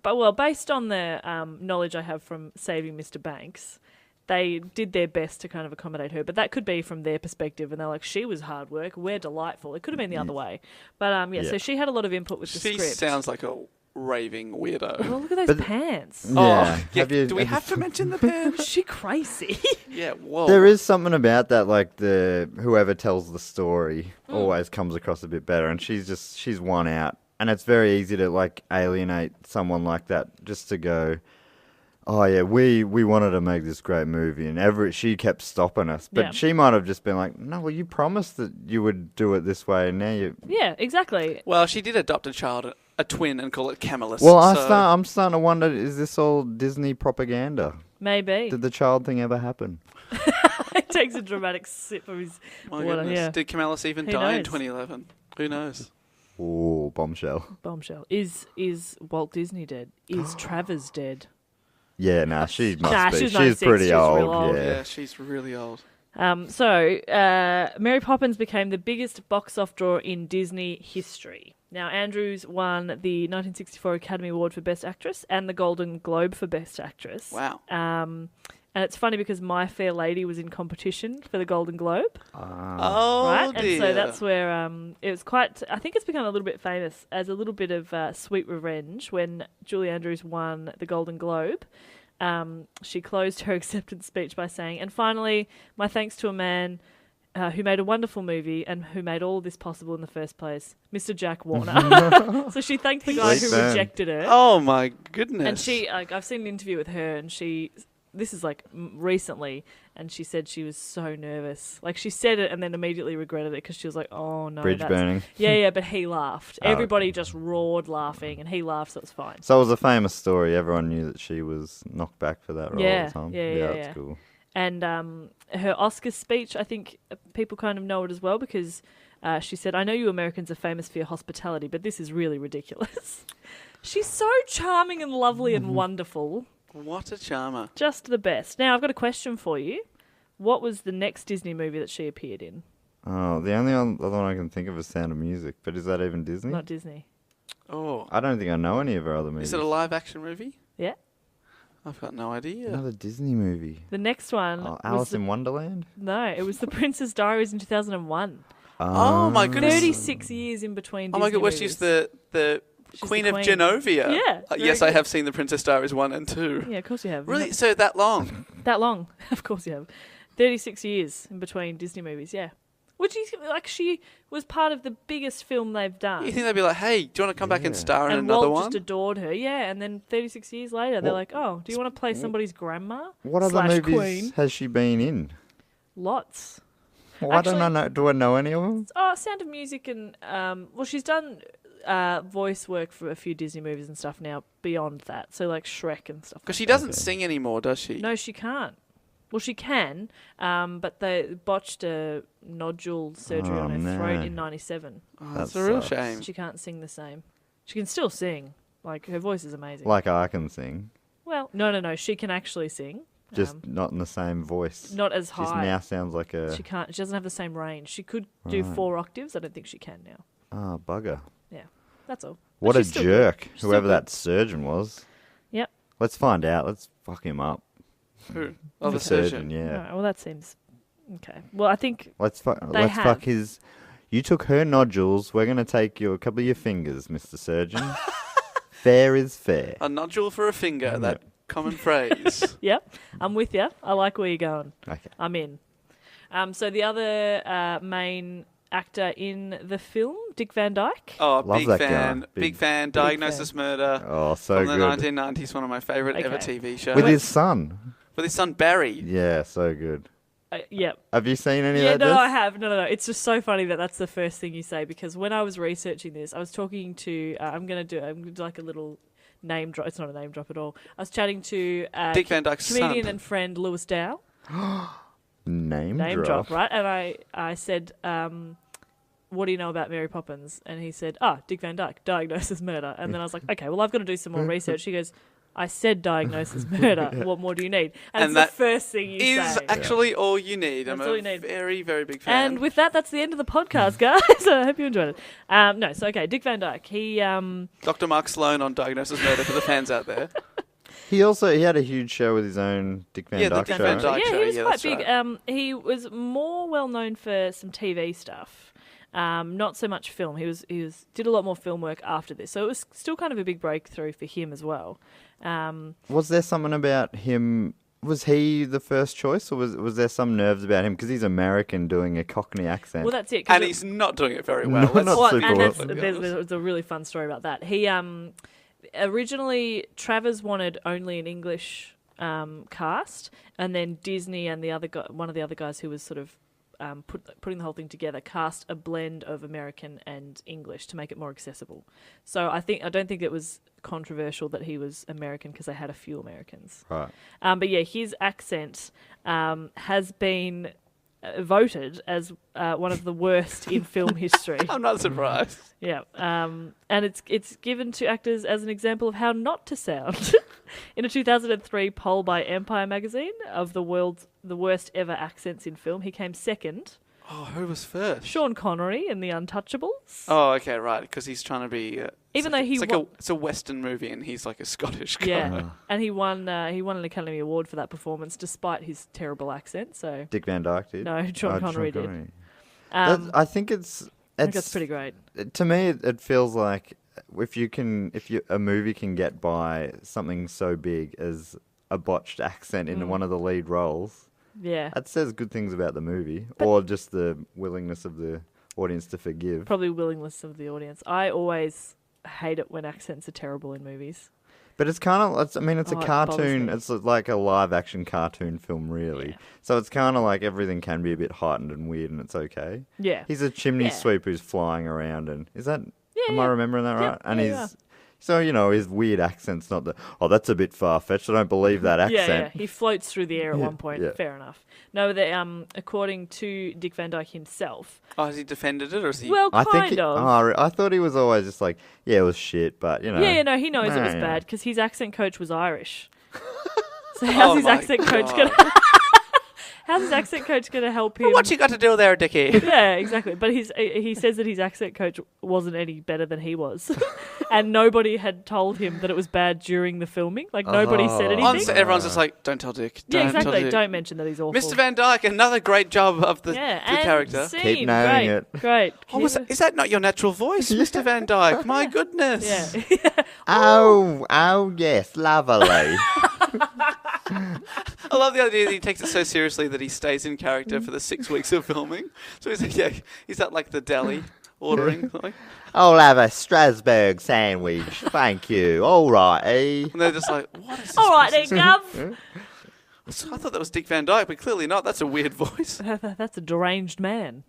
but based on the knowledge I have from Saving Mr. Banks, they did their best to kind of accommodate her. But that could be from their perspective, and they're like, she was hard work, we're delightful. It could have been the other way. But so she had a lot of input with the She script. sounds like a raving weirdo. Well, look at those pants. Yeah. Do we have to mention the pants? Is she crazy? Yeah, whoa. There is something about that, like whoever tells the story always comes across a bit better, and she's won out, and it's very easy to like alienate someone like that just to go, oh yeah, we wanted to make this great movie, and she kept stopping us, but she might have just been like, no, well you promised that you would do it this way, and now you. Yeah, exactly. Well, she did adopt a twin, and call it Camillus. Well, I'm starting to wonder, is this all Disney propaganda? Maybe. Did the child thing ever happen? He takes a dramatic sip of his My water. goodness. Yeah. Did Camillus even Who die in knows? 2011? Who knows? Ooh, bombshell. Bombshell. Is Walt Disney dead? Is Travers dead? Yeah, nah, she must Nah, be. she's She's 96, pretty she's real old. old. Yeah. Yeah, she's really old. Mary Poppins became the biggest box office draw in Disney history. Now, Andrews won the 1964 Academy Award for Best Actress and the Golden Globe for Best Actress. Wow. And it's funny because My Fair Lady was in competition for the Golden Globe. Oh, Right? dear. And so that's where it was quite... I think it's become a little bit famous as a little bit of sweet revenge when Julie Andrews won the Golden Globe. She closed her acceptance speech by saying, and finally, my thanks to a man who made a wonderful movie and who made all this possible in the first place, Mr. Jack Warner. So she thanked the guy who Sweet man. rejected her. Oh, my goodness. And she, I've seen an interview with her, and this is like recently, and she said she was so nervous. Like she said it and then immediately regretted it because she was like, "Oh no, Bridge burning. Yeah, but he laughed. Oh, Everybody just roared laughing, and he laughed, so it was fine. So it was a famous story. Everyone knew that she was knocked back for that role Yeah, at the time. yeah, That's cool. And her Oscar speech, I think people kind of know it as well because she said, "I know you Americans are famous for your hospitality, but this is really ridiculous." She's so charming and lovely and wonderful. What a charmer. Just the best. Now, I've got a question for you. What was the next Disney movie that she appeared in? Oh, the only other one I can think of is Sound of Music, but is that even Disney? Not Disney. Oh. I don't think I know any of her other movies. Is it a live action movie? Yeah. I've got no idea. Another Disney movie. The next one. Oh, Alice in Wonderland? No, it was The Princess Diaries in 2001. Oh my goodness. 36 years in between Disney Oh my god, was movies. she's the Queen the of queen. Genovia? Yeah, Yes, very I have seen The Princess Diaries 1 and 2. Yeah, of course you have. Really? So that long? That long? Of course you have. 36 years in between Disney movies, yeah. Which is, like, she was part of the biggest film they've done. You think they'd be like, hey, do you want to come back and star in and another Walt one? just adored her, yeah. And then 36 years later, they're What- like, oh, do you want to play somebody's grandma? What other slash movies queen? has she been in? Lots. Why don't I know? Do I know any of them? Oh, Sound of Music and, well, she's done voice work for a few Disney movies and stuff now beyond that. So, like, Shrek and stuff. Because she doesn't sing anymore, does she? No, she can't. Well, she can, but they botched a nodule surgery on her throat in 97. Oh, that's That a real sucks. shame. She can't sing the same. She can still sing. Like, her voice is amazing. Like I can sing, Well, no. She can actually sing. just not in the same voice. Not as She high. now sounds like a... She can't. She doesn't have the same range. She could do 4 octaves. I don't think she can now. Oh, bugger. Yeah, that's all. What But a she's still jerk, good. She's still whoever good. that surgeon was. Yep. Let's find out. Let's fuck him up. Who? Oh, the surgeon, surgeon. yeah. Alright, well, that seems okay. Well, I think Let's They fuck have. his... You took her nodules. We're going to take a couple of your fingers, Mr. Surgeon. Fair is fair. A nodule for a finger, that common phrase. yep. I'm with you. I like where you're going. Okay. I'm in. So the other main actor in the film, Dick Van Dyke. Oh, Love big that fan. guy. Big fan. Diagnosis Murder. Oh, so from the good. 1990s, one of my favourite ever Okay. TV shows. With his son. With his son Barry. Yeah, so good. Yep. Have you seen any Yeah, of that, no, Jess? I have. No. It's just so funny that that's the first thing you say, because when I was researching this, I was talking to, I'm going to do like a little name drop. It's not a name drop at all. I was chatting to Dick Van Dyke's comedian son. and friend Lewis Dow. Name Drop, right? And I said, what do you know about Mary Poppins? And he said, Dick Van Dyke, Diagnosis Murder. And then I was like, okay, well, I've got to do some more research. He goes, I said Diagnosis Murder. What more do you need? And it's that the first thing you Is say. actually all you need. That's I'm all a you need. very, very big fan. And with that, that's the end of the podcast, guys. I hope you enjoyed it. Okay, Dick Van Dyke. He, Dr. Mark Sloan on Diagnosis Murder for the fans out there. He had a huge show with his own Dick Van Yeah, the Dyke Dick show. Van Dyke yeah, show. he was Yeah, quite that's big. right. He was more well known for some TV stuff. Not so much film. He did a lot more film work after this, so it was still kind of a big breakthrough for him as well. Was there something about him? Was he the first choice, or was there some nerves about him because he's American doing a Cockney accent? Well, that's it. 'cause And it- he's not doing it very well. No, Let's not Well, super and well. there's a really fun story about that. He originally Travers wanted only an English cast, and then Disney and one of the other guys who was sort of putting the whole thing together cast a blend of American and English to make it more accessible. So I don't think it was controversial that he was American because they had a few Americans. Right. But yeah, his accent has been voted as one of the worst in film history. I'm not surprised. Yeah, and it's given to actors as an example of how not to sound. In a 2003 poll by Empire magazine of the worst ever accents in film, he came second. Oh, who was first? Sean Connery in The Untouchables. Oh, okay, right. Because he's trying to be. Even though it's a Western movie, and he's like a Scottish guy. Yeah, and he won an Academy Award for that performance despite his terrible accent. So Dick Van Dyke did. no, Sean Oh, Connery did. Connery. I I think it's think that's pretty great. To me, it feels like if a movie can get by something so big as a botched accent in one of the lead roles, Yeah, that says good things about the movie, or just the willingness of the audience to forgive. probably willingness of the audience. I always hate it when accents are terrible in movies. But it's kind of, it's a it bothers cartoon. me. It's like a live action cartoon film, really. Yeah. So it's kind of like everything can be a bit heightened and weird, and it's okay. Yeah, He's a chimney Yeah. sweep who's flying around, and is that? Yeah, am I yeah. remembering that right? Yep, And yeah, he's so his weird accent's not that's a bit far fetched. I don't believe that accent. Yeah, he floats through the air at Yeah, one point. yeah. Fair enough. No, according to Dick Van Dyke himself, Oh, has he defended it, or is he? well, I think kind of. I thought he was always just like, yeah, it was shit, but Yeah, no, he knows it was Yeah. bad because his accent coach was Irish. So how's Oh his my accent coach God. gonna? How's his accent coach gonna help him? What you got to do there, Dickie? Yeah, exactly. But he says that his accent coach wasn't any better than he was, and nobody had told him that it was bad during the filming. Like nobody said anything. Honestly, everyone's just like, don't tell Dick. Yeah, Don't tell exactly. Dick. Don't mention that he's awful. Mr. Van Dyke, another great job of the and character. Scene. Keep nailing Great. it. Great. Oh, is that not your natural voice, Mr. Van Dyke? My goodness. Yeah. Oh, yes, lovely. I love the idea that he takes it so seriously that he stays in character for the 6 weeks of filming. So he's at like the deli ordering something. I'll have a Strasbourg sandwich, thank you. All right, And they're just like, what is this? All right, then, person Gov. I thought that was Dick Van Dyke, but clearly not. That's a weird voice. That's a deranged man.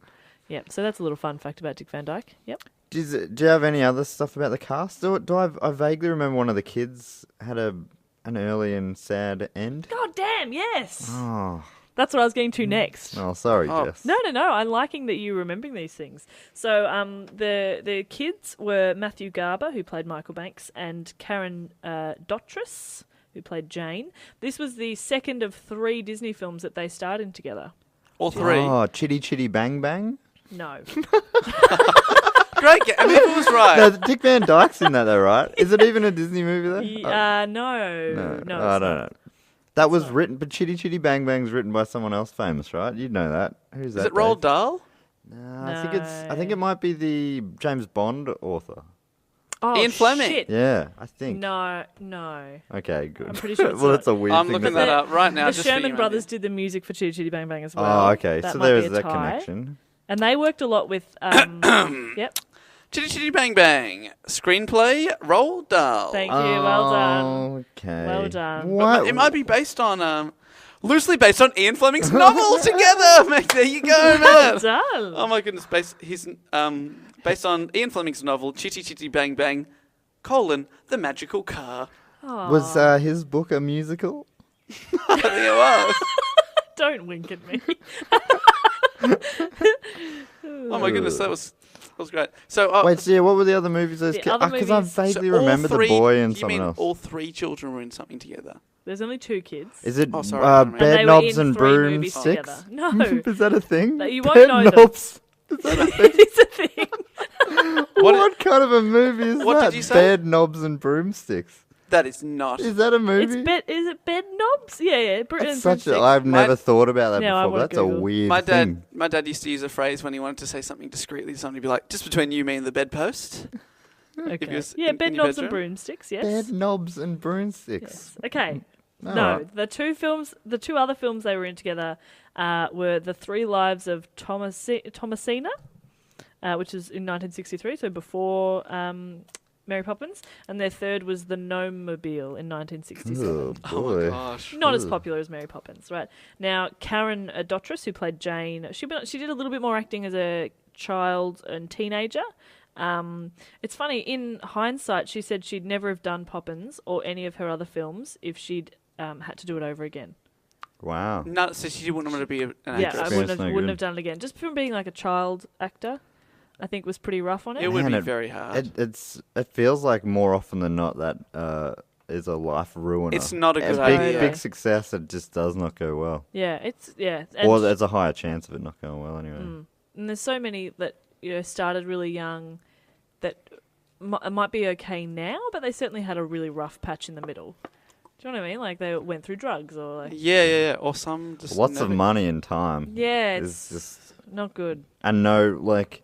Yep. So that's a little fun fact about Dick Van Dyke. Yep. Do you have any other stuff about the cast? I vaguely remember one of the kids had an early and sad end. God damn. Yes. Oh, That's what I was getting to next. sorry, Oh. Jess. No. I'm liking that you're remembering these things. So the kids were Matthew Garber, who played Michael Banks, and Karen Dotrice, who played Jane. This was the second of 3 Disney films that they starred in together. All 3. Oh, Chitty Chitty Bang Bang? No. Great. I mean, it was right. No, Dick Van Dyke's in that though, right? Is it even a Disney movie though? No. No. I don't know. That was written, but Chitty Chitty Bang Bang's written by someone else famous, right? You'd know that. Who's that? Is it Roald Dahl? No, I think it might be the James Bond author. Oh, Ian Fleming. shit. Yeah, I think. No. Okay, good. I'm pretty sure it's well, not. that's a weird I'm thing. looking to that say. up right now. The just for you, Sherman Mandy. brothers did the music for Chitty Chitty Bang Bang as well. Oh, okay. That So might there's be a that tie. connection. And they worked a lot with. Yep. Chitty Chitty Bang Bang. Screenplay, Roald Dahl. Thank you. Well done. Okay. Well done. What? It might be based on, loosely based on Ian Fleming's novel together. Mate, there you go, Well man. done. Oh my goodness, based on Ian Fleming's novel, Chitty Chitty Bang Bang, The Magical Car. Was his book a musical? I think it was. Don't wink at me. Oh my goodness, that was great. So, Wait, so yeah, what were the other movies? The other Because I movies- vaguely so all remember three- the boy and you someone mean else. all 3 children were in something together? There's only 2 kids. Is it Oh, sorry, I don't remember. And Bed they were Knobs in and 3 movies Broomsticks? together. No. Is that a thing? No, you won't Bed know them. Knobs. Is that a thing? It is a thing. What kind of a movie is What that? did you say? Bed Knobs and Broomsticks. That is not. Is that a movie? Is it Bed Knobs? Yeah. That's such a, I've My- never thought about that No, I before. wanna That's a Google. weird My thing. dad used to use a phrase when he wanted to say something discreetly to somebody. He'd be like, "Just between you, me, and the bedpost." If Okay. you was Yeah, in Bed your Knobs and bedroom. Broomsticks, yes. Bed Knobs and Broomsticks. Yes. Okay. All No, right. the 2 other films they were in together were The 3 Lives of Thomasina, which is in 1963, so before Mary Poppins, and their third was The Gnome Mobile in 1967. Oh, Oh my boy. gosh. Not as popular as Mary Poppins, right? Now, Karen Dotrice, who played Jane, she did a little bit more acting as a child and teenager. It's funny, in hindsight, she said she'd never have done Poppins or any of her other films if she'd had to do it over again. Wow. No, so she wouldn't want to be an Yeah, actress. I Experience no wouldn't good. have done it again. Just from being like a child actor, I think was pretty rough on it. It would Man, be it- very hard. It feels like more often than not that is a life ruiner. It's not a good big, idea. Big success, it just does not go well. Yeah. Or there's a higher chance of it not going well anyway. And there's so many that started really young that might be okay now, but they certainly had a really rough patch in the middle. Do you know what I mean? Like they went through drugs or like Yeah. Or some just Lots of never- money and time. yeah, It's it's just not good. and no like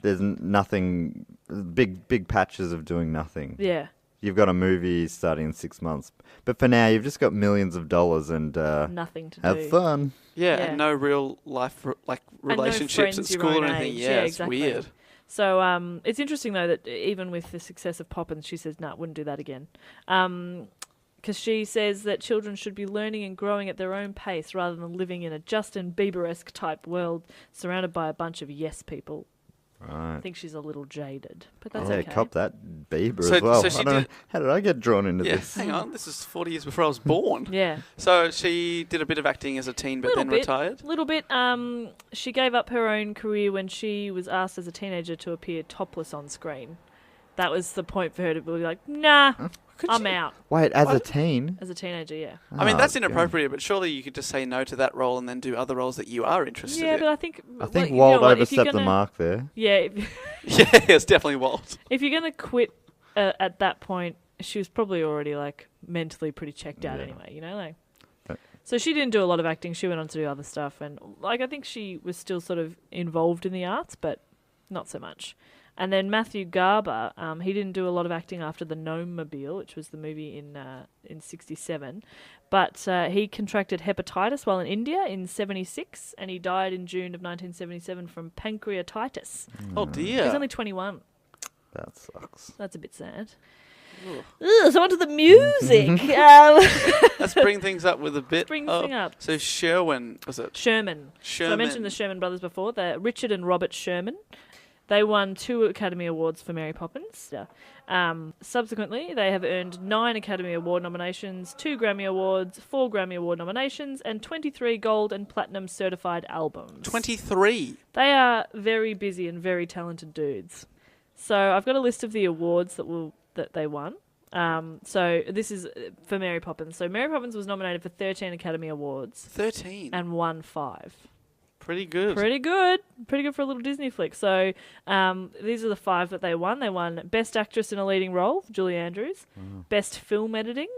there's nothing big patches of doing nothing. Yeah, You've got a movie starting in 6 months, but for now you've just got millions of dollars and nothing to have do. fun. Yeah, Yeah. and no real life no relationships friends at your school or own anything. age. Yeah, Yeah, it's exactly. weird. So it's interesting though that even with the success of Poppins, she says, "Nah, wouldn't do that again." Because she says that children should be learning and growing at their own pace rather than living in a Justin Bieber-esque type world surrounded by a bunch of yes people. I Right. think she's a little jaded, but that's Yeah, okay. cop that Bieber So- as well. so she I don't know, did- how did I get drawn into Yeah, this? hang on. This is 40 years before I was born. Yeah. So she did a bit of acting as a teen, but then retired. Little bit. She gave up her own career when she was asked as a teenager to appear topless on screen. That was the point for her to be like, nah, I'm out Wait, as a teen? as a teenager. Yeah. I mean, that's Oh, God. inappropriate, but surely you could just say no to that role and then do other roles that you are interested Yeah, in. but I think Walt if you're overstepped the gonna- mark there. Yeah, Yeah, it's definitely Walt. if you're gonna quit at that point, she was probably already like mentally pretty checked out Yeah. anyway. You know, like. But- So she didn't do a lot of acting. She went on to do other stuff, and like I think she was still sort of involved in the arts, but not so much. And then Matthew Garber, he didn't do a lot of acting after the Gnome-mobile, which was the movie in '67, but he contracted hepatitis while in India in '76, and he died in June of 1977 from pancreatitis. Oh, He dear. was only 21. That sucks. That's a bit sad. Ugh. Ugh, so on to the music. Let's bring things up with a bit. Bring this thing up. So Sherwin, was it? Sherman. So I mentioned the Sherman brothers before. They're Richard and Robert Sherman. They won 2 Academy Awards for Mary Poppins. Yeah. Subsequently, they have earned 9 Academy Award nominations, 2 Grammy Awards, 4 Grammy Award nominations, and 23 gold and platinum certified albums. 23. They are very busy and very talented dudes. So I've got a list of the awards that they won. So this is for Mary Poppins. So Mary Poppins was nominated for 13 Academy Awards 13. and won 5. Pretty good. Pretty good. Pretty good for a little Disney flick. So these are the 5 that they won. They won Best Actress in a Leading Role, Julie Andrews. Best Film Editing.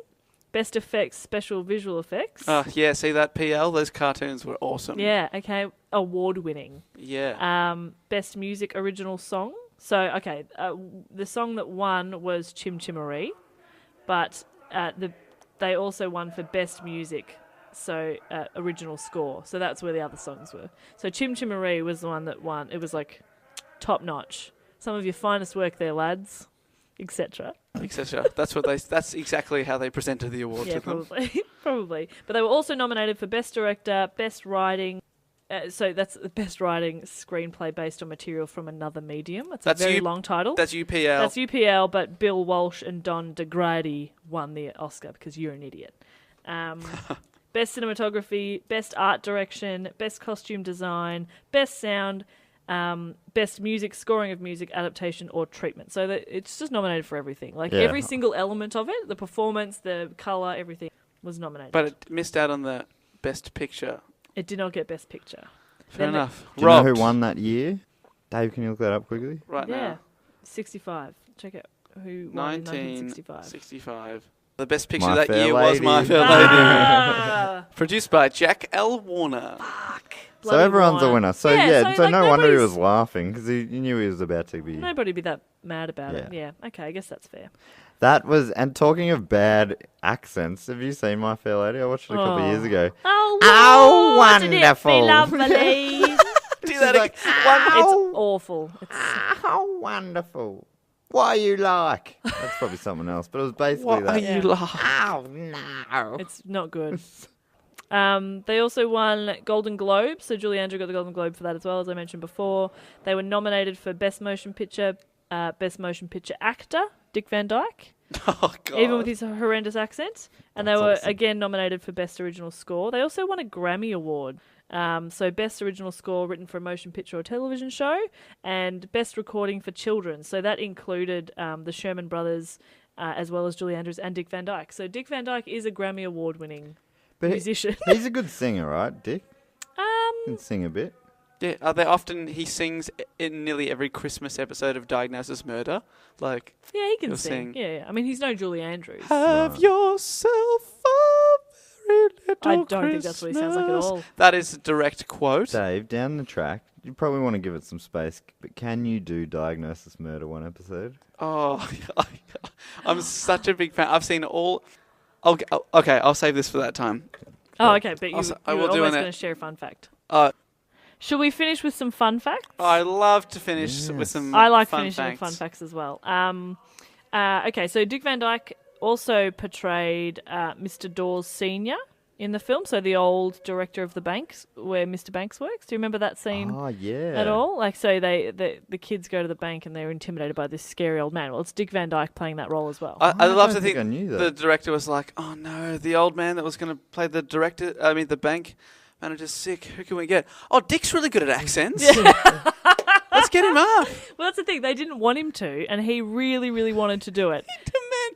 Best Effects, Special Visual Effects. Yeah, see that PL? Those cartoons were awesome. Yeah, okay. Award winning. Yeah. Best Music Original Song. So, okay, the song that won was Chim Chimaree, but they also won for Best Music, so original score. So that's where the other songs were. So Chim Chimaree was the one that won. It was like top notch. Some of your finest work there, lads, etc. Etc. That's exactly how they presented the award Yeah, to them. probably, probably. But they were also nominated for Best Director, Best Writing. So that's the Best Writing Screenplay based on material from another medium. That's a very long title. That's UPL. That's UPL, but Bill Walsh and Don DeGrady won the Oscar because you're an idiot. Best Cinematography, Best Art Direction, Best Costume Design, Best Sound, Best Music, Scoring of Music, Adaptation or Treatment. So it's just nominated for everything. Like every single element of it, the performance, the colour, everything was nominated. But it missed out on the Best Picture. It did not get Best Picture. Fair enough. Do you know who won that year? Dave, can you look that up quickly? Right Yeah, now. 65. Check out who won in 1965. 1965. The Best Picture My that Fair year was Lady. My Fair Lady. Ah, Produced by Jack L. Warner. So bloody everyone's a Warner. winner. So like, no wonder he nobody's- was laughing because he knew he was about to be. Nobody be that mad about it. Yeah. Yeah, okay, I guess that's fair. That was, and talking of bad accents, have you seen My Fair Lady? I watched it a couple of years ago. Oh, Oh, wouldn't it be wonderful. lovely. Do that again. It's awful. It's, How wonderful. What are you like? That's probably something else, but it was basically What that. are you like? Oh, no. it's not good. They also won Golden Globe, so Julie Andrews got the Golden Globe for that as well, as I mentioned before. They were nominated for Best Motion Picture, Best Motion Picture Actor, Dick Van Dyke, Oh, God. even with his horrendous accent. And That's they were awesome. again nominated for Best Original Score. They also won a Grammy Award. So Best Original Score written for a motion picture or television show, and Best Recording for Children. So that included the Sherman Brothers, as well as Julie Andrews and Dick Van Dyke. So Dick Van Dyke is a Grammy Award-winning But musician. he's a good singer, right, Dick? Can sing a bit. Yeah, he sings in nearly every Christmas episode of Diagnosis Murder. Like, Yeah, he can He'll sing. sing. Yeah. I mean, he's no Julie Andrews. have yourself a very little I don't think that's what he sounds like at Christmas. all. That is a direct quote. Dave, down the track, you probably want to give it some space, but can you do Diagnosis Murder one episode? Oh, I'm such a big fan. I've seen all... Okay, I'll save this for that time. Oh, okay, but you, I you will were do almost an- going to share a fun fact. Uh, Should we finish with some fun facts? I love to finish Yes. with some I like fun finishing facts. with fun facts as well. Okay, so Dick Van Dyke also portrayed Mr. Dawes Sr. in the film, so the old director of the banks where Mr. Banks works. Do you remember that scene Oh, yeah. at all? Like, so the kids go to the bank and they're intimidated by this scary old man. Well, it's Dick Van Dyke playing that role as well. I I love don't to think think I knew that. the director was like, oh no, the old man that was going to play the bank manager's sick. Who can we get? Oh, Dick's really good at accents. Let's get him up. Well, that's the thing. They didn't want him to, and he really, really wanted to do it.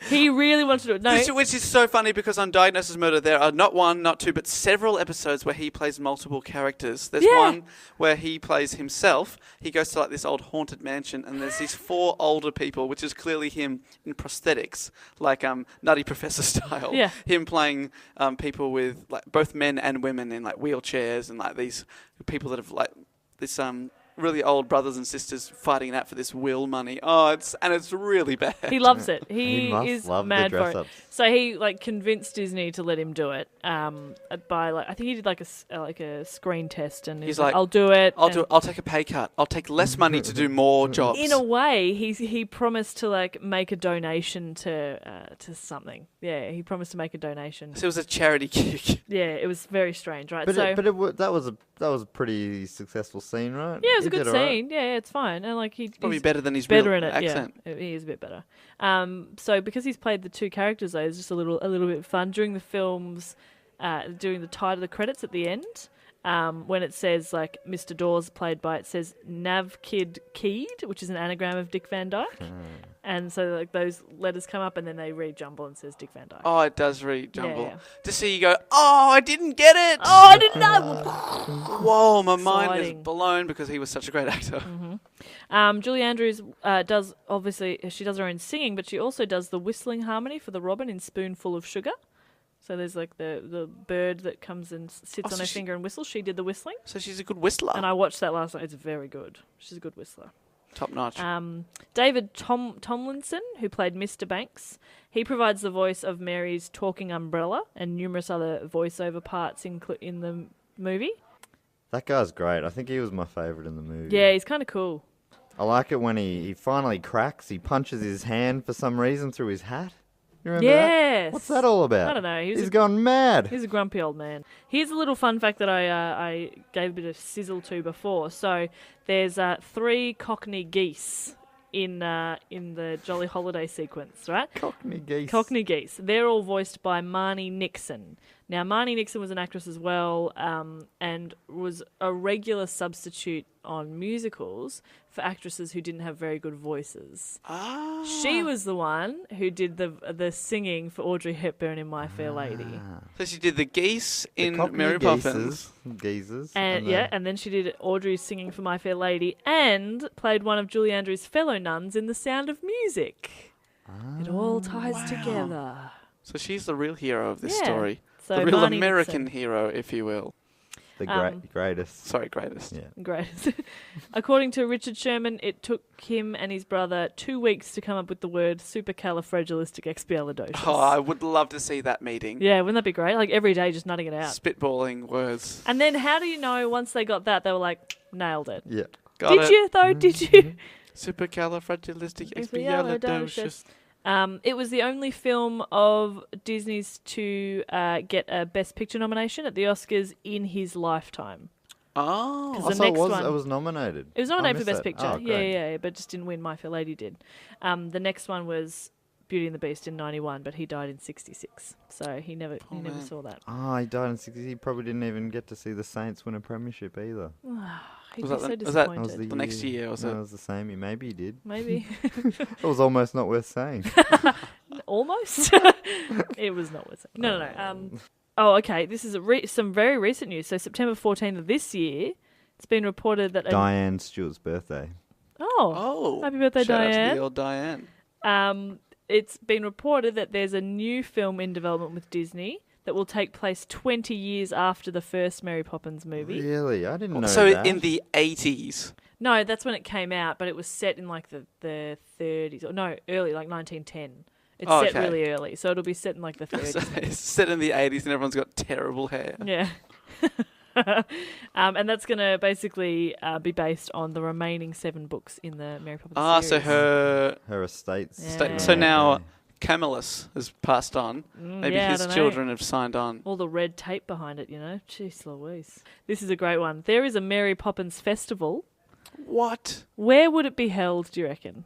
He really wanted to do it. No, Which is so funny because on Diagnosis Murder there are not one, not two, but several episodes where he plays multiple characters. There's one where he plays himself. He goes to like this old haunted mansion and there's these 4 older people, which is clearly him in prosthetics, like Nutty Professor style. Yeah. Him playing people with like both men and women in like wheelchairs and like these people that have like this really old brothers and sisters fighting it out for this will money. It's really bad. he loves it. He must is love the mad for it. dress-ups. So he like convinced Disney to let him do it. By like I think he did like a screen test, and he's like, "I'll do it. I'll take a pay cut. I'll take less money to do more jobs." In a way, he promised to like make a donation to something. Yeah, he promised to make a donation. So it was a charity gig. Yeah, it was very strange, right? But so that was a pretty successful scene, right? yeah, it was a He good did all right. scene. Yeah, it's fine, and like he's Probably better than his better real in it. accent. Yeah, he is a bit better. So because he's played the 2 characters, though, it's just a little bit fun during the films, during the title, the credits at the end. When it says like Mr. Dawes played by, it says Nav Kid Keed, which is an anagram of Dick Van Dyke. And so like those letters come up and then they re-jumble and says Dick Van Dyke. Oh, it does re-jumble. Yeah. To see you go, I didn't get it. Oh, I didn't know. Whoa, my mind Exciting. is blown because he was such a great actor. Julie Andrews does, obviously, she does her own singing, but she also does the whistling harmony for the robin in Spoonful of Sugar. So there's like the bird that comes and sits on her finger and whistles. She did the whistling. So she's a good whistler. And I watched that last night. It's very good. She's a good whistler. Top notch. David Tomlinson, who played Mr. Banks, he provides the voice of Mary's talking umbrella and numerous other voiceover parts in the movie. That guy's great. I think he was my favourite in the movie. Yeah, he's kind of cool. I like it when he finally cracks. He punches his hand for some reason through his hat. You remember Yes. that? What's that all about? I don't know. He's gone mad. He's a grumpy old man. Here's a little fun fact that I gave a bit of sizzle to before. So there's 3 Cockney geese in the Jolly Holiday sequence, right? Cockney geese. Cockney geese. They're all voiced by Marnie Nixon. Now, Marnie Nixon was an actress as well, and was a regular substitute on musicals for actresses who didn't have very good voices. She was the one who did the singing for Audrey Hepburn in My Fair Lady. So she did the geese in Cockney Mary Poppins. Geezers. And then she did Audrey's singing for My Fair Lady and played one of Julie Andrews' fellow nuns in The Sound of Music. It all ties together. So she's the real hero of this story. So the real Marnie American Nixon. hero, if you will. The greatest. Sorry, greatest. Yeah. Great. According to Richard Sherman, it took him and his brother 2 weeks to come up with the word supercalifragilisticexpialidocious. Oh, I would love to see that meeting. Yeah, wouldn't that be great? Like every day just nutting it out. Spitballing words. And then how do you know once they got that, they were like, nailed it. Yeah. Got Did it. you though? Did you? Supercalifragilisticexpialidocious. It was the only film of Disney's to get a Best Picture nomination at the Oscars in his lifetime. Oh. 'Cause the Also, next one, it was nominated. it was I nominated for missed Best that. Picture. Oh, great. Yeah, but just didn't win. My Fair Lady did. The next one was Beauty and the Beast in 91, but he died in 66, so he never man. saw that. Oh, he died in 60s. He probably didn't even get to see the Saints win a premiership either. He'd Was be that so the- was that- disappointed. The next year, was no, it? it was the same year. Maybe he did. Maybe. It was almost not worth saying. Almost. It was not worth it. No. Oh, okay. This is some very recent news. So September 14th of this year, it's been reported that... Diane Stewart's birthday. Oh, happy birthday, shout out to Diane. the old Diane. It's been reported that there's a new film in development with Disney that will take place 20 years after the first Mary Poppins movie. Really? I didn't know So that. in the 80s. No, that's when it came out, but it was set in like the 30s. Or no, early, like 1910. It's set Okay. really early, so it'll be set in like the 30s. So it's set in the 80s and everyone's got terrible hair. Yeah. And that's going to basically be based on the remaining 7 books in the Mary Poppins series. So Her estate's... Yeah. so now Camillus has passed on. Maybe yeah, I his don't know. children have signed on. All the red tape behind it, you know. Jeez Louise. This is a great one. There is a Mary Poppins festival. What? Where would it be held, do you reckon?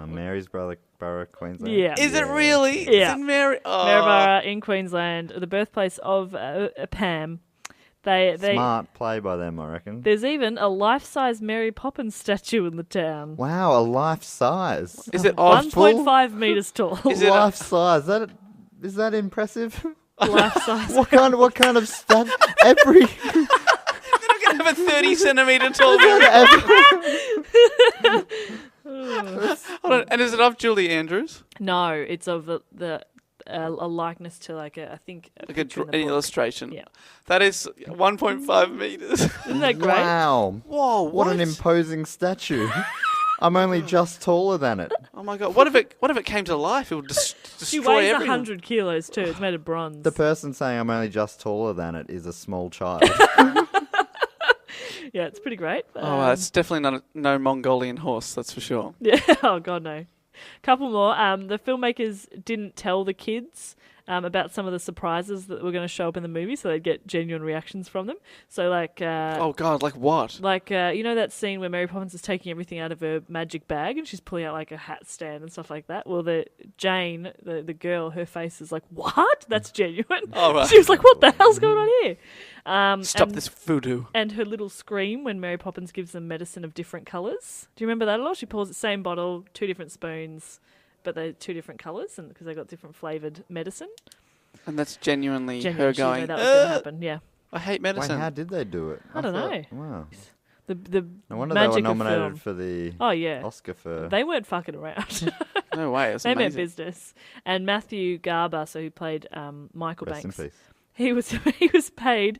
Mary's Borough, Queensland. Yeah. Is it really? Yeah. It's in Mary. Oh. Maryborough in Queensland, the birthplace of Pam. They Smart play by them, I reckon. There's even a life-size Mary Poppins statue in the town. Wow, a life size. Is it of 1.5 meters tall? Is it life size? Is that impressive? Life-size. What kind of stat? Every They're not going to have a 30 centimetre tall Mary. Hold on. And is it of Julie Andrews? No, it's of a likeness to like I think Like picture in the an book. illustration. Yeah. That is 1.5 metres. Isn't that great? Wow. Whoa, What an imposing statue. I'm only just taller than it. Oh my God. What if it came to life? It would She destroy weighs everyone. 100 kilos too. It's made of bronze. The person saying I'm only just taller than it is a small child. Yeah, it's pretty great. Oh, it's definitely no Mongolian horse, that's for sure. Yeah. Oh God, no. Couple more. The filmmakers didn't tell the kids about some of the surprises that were going to show up in the movie, so they'd get genuine reactions from them. So, like, Oh God, like what? you know that scene where Mary Poppins is taking everything out of her magic bag and she's pulling out like a hat stand and stuff like that? Well, Jane, the girl, her face is like, what? That's genuine. Oh, right. She was like, what the hell's going on here? Stop and- this voodoo. And her little scream when Mary Poppins gives them medicine of different colours. Do you remember that at all? She pours the same bottle, 2 different spoons, but they're 2 different colours and because they got different flavoured medicine. And that's genuinely her Genuinely, she knew going, that was going to happen, yeah. I hate Wait, medicine. how did they do it? I don't know. Wow. The No wonder they magic were of nominated film. for the Oh, yeah. Oscar for... They weren't fucking around. No way, it's They meant amazing. business. And Matthew Garber, so who played Michael Rest in Banks, peace. he was paid.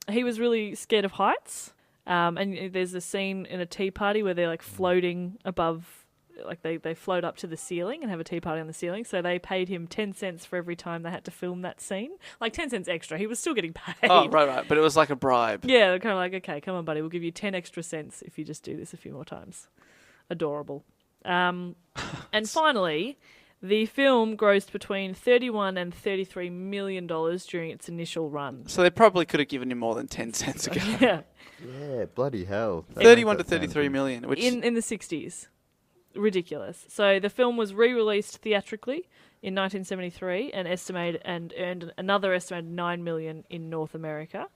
He was really scared of heights. And there's a scene in a tea party where they're like floating above, like they float up to the ceiling and have a tea party on the ceiling. So they paid him 10 cents for every time they had to film that scene. Like 10 cents extra. He was still getting paid. Oh, right. But it was like a bribe. Yeah, they're kind of like, okay, come on, buddy, we'll give you 10 extra cents if you just do this a few more times. Adorable. And finally, the film grossed between $31 and $33 million during its initial run. So they probably could have given you more than 10 cents ago. Yeah, Yeah, bloody hell. That 31 to makes that sound 33 good. million, which in the 60s. Ridiculous. So the film was re-released theatrically in 1973 and earned another estimated $9 million in North America.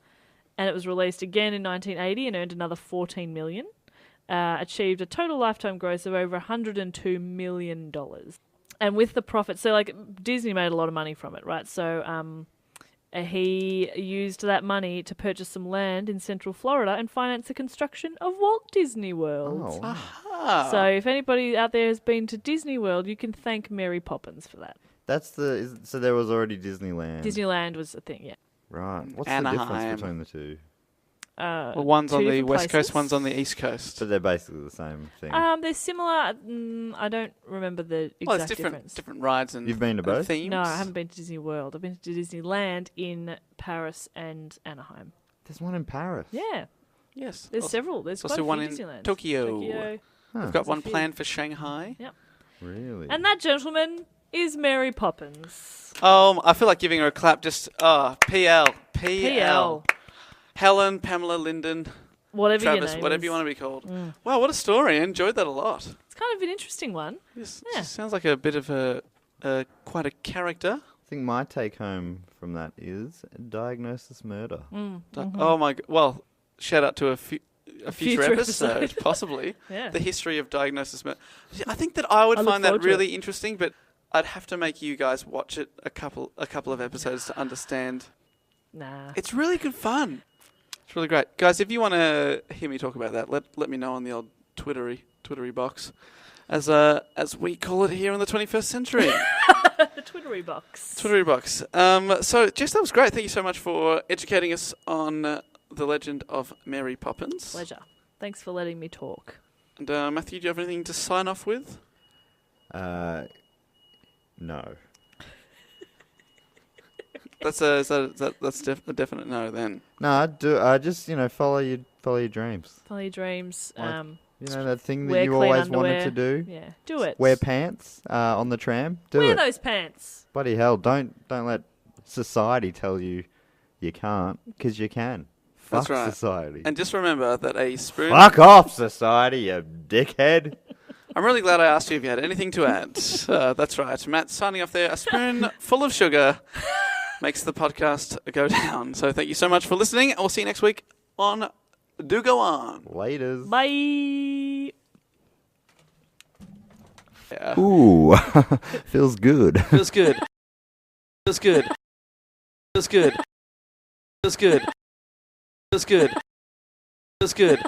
And it was released again in 1980 and earned another $14 million. Achieved a total lifetime gross of over $102 million. And with the profit, so like Disney made a lot of money from it, right? So he used that money to purchase some land in Central Florida and finance the construction of Walt Disney World. Oh, Ah. So if anybody out there has been to Disney World, you can thank Mary Poppins for that. that's so there was already Disneyland. Disneyland was a thing, yeah. Right. What's the Anaheim. difference between the two? Well, one's two on the different west places. coast, one's on the east coast. But they're basically the same thing. They're similar. I don't remember the Well, exact it's difference. different rides and You've been to both? themes. No, I haven't been to Disney World. I've been to Disneyland in Paris and Anaheim. There's one in Paris. Yeah, Yes. there's Also- several. There's also quite a one few in Disneylands. Tokyo. Huh. We've got There's a one few. planned for Shanghai. Really? And that gentleman is Mary Poppins. I feel like giving her a clap. Just PL. PL. Helen, Pamela, Lyndon, Whatever your Travis, name whatever is. you want to be called. Wow, what a story! I enjoyed that a lot. It's kind of an interesting one. Yes, Yeah. sounds like a bit of quite a character. I think my take home from that is diagnosis murder. Oh my! Well, shout out to a future Future episode, episode. possibly. Yeah. The history of diagnosis murder. I think that I would I look find that forward to really interesting, but I'd have to make you guys watch it a couple of episodes to understand. Nah. It's really good fun. It's really great, guys. If you want to hear me talk about that, let me know on the old Twittery box, as we call it here in the 21st century. The Twittery box. Twittery box. So, Jess, that was great. Thank you so much for educating us on the legend of Mary Poppins. Pleasure. Thanks for letting me talk. And Matthew, do you have anything to sign off with? No. That's a definite no then. No, I do. I just follow your dreams. Follow your dreams. Like, that thing that Wear you clean always wanted underwear. to do. Yeah, do it. Wear pants on the tram. Do Wear it. those pants. Bloody hell! Don't let society tell you can't, because you can. That's Fuck right. society. And just remember that a spoon... Fuck off, society, you dickhead. I'm really glad I asked you if you had anything to add. That's right. Matt signing off there. A spoon full of sugar makes the podcast go down. So thank you so much for listening. We'll see you next week on Do Go On. Laters. Bye. Yeah. Ooh, feels good. Feels good. Feels good. Feels good. Feels good. Feels good. Feels good.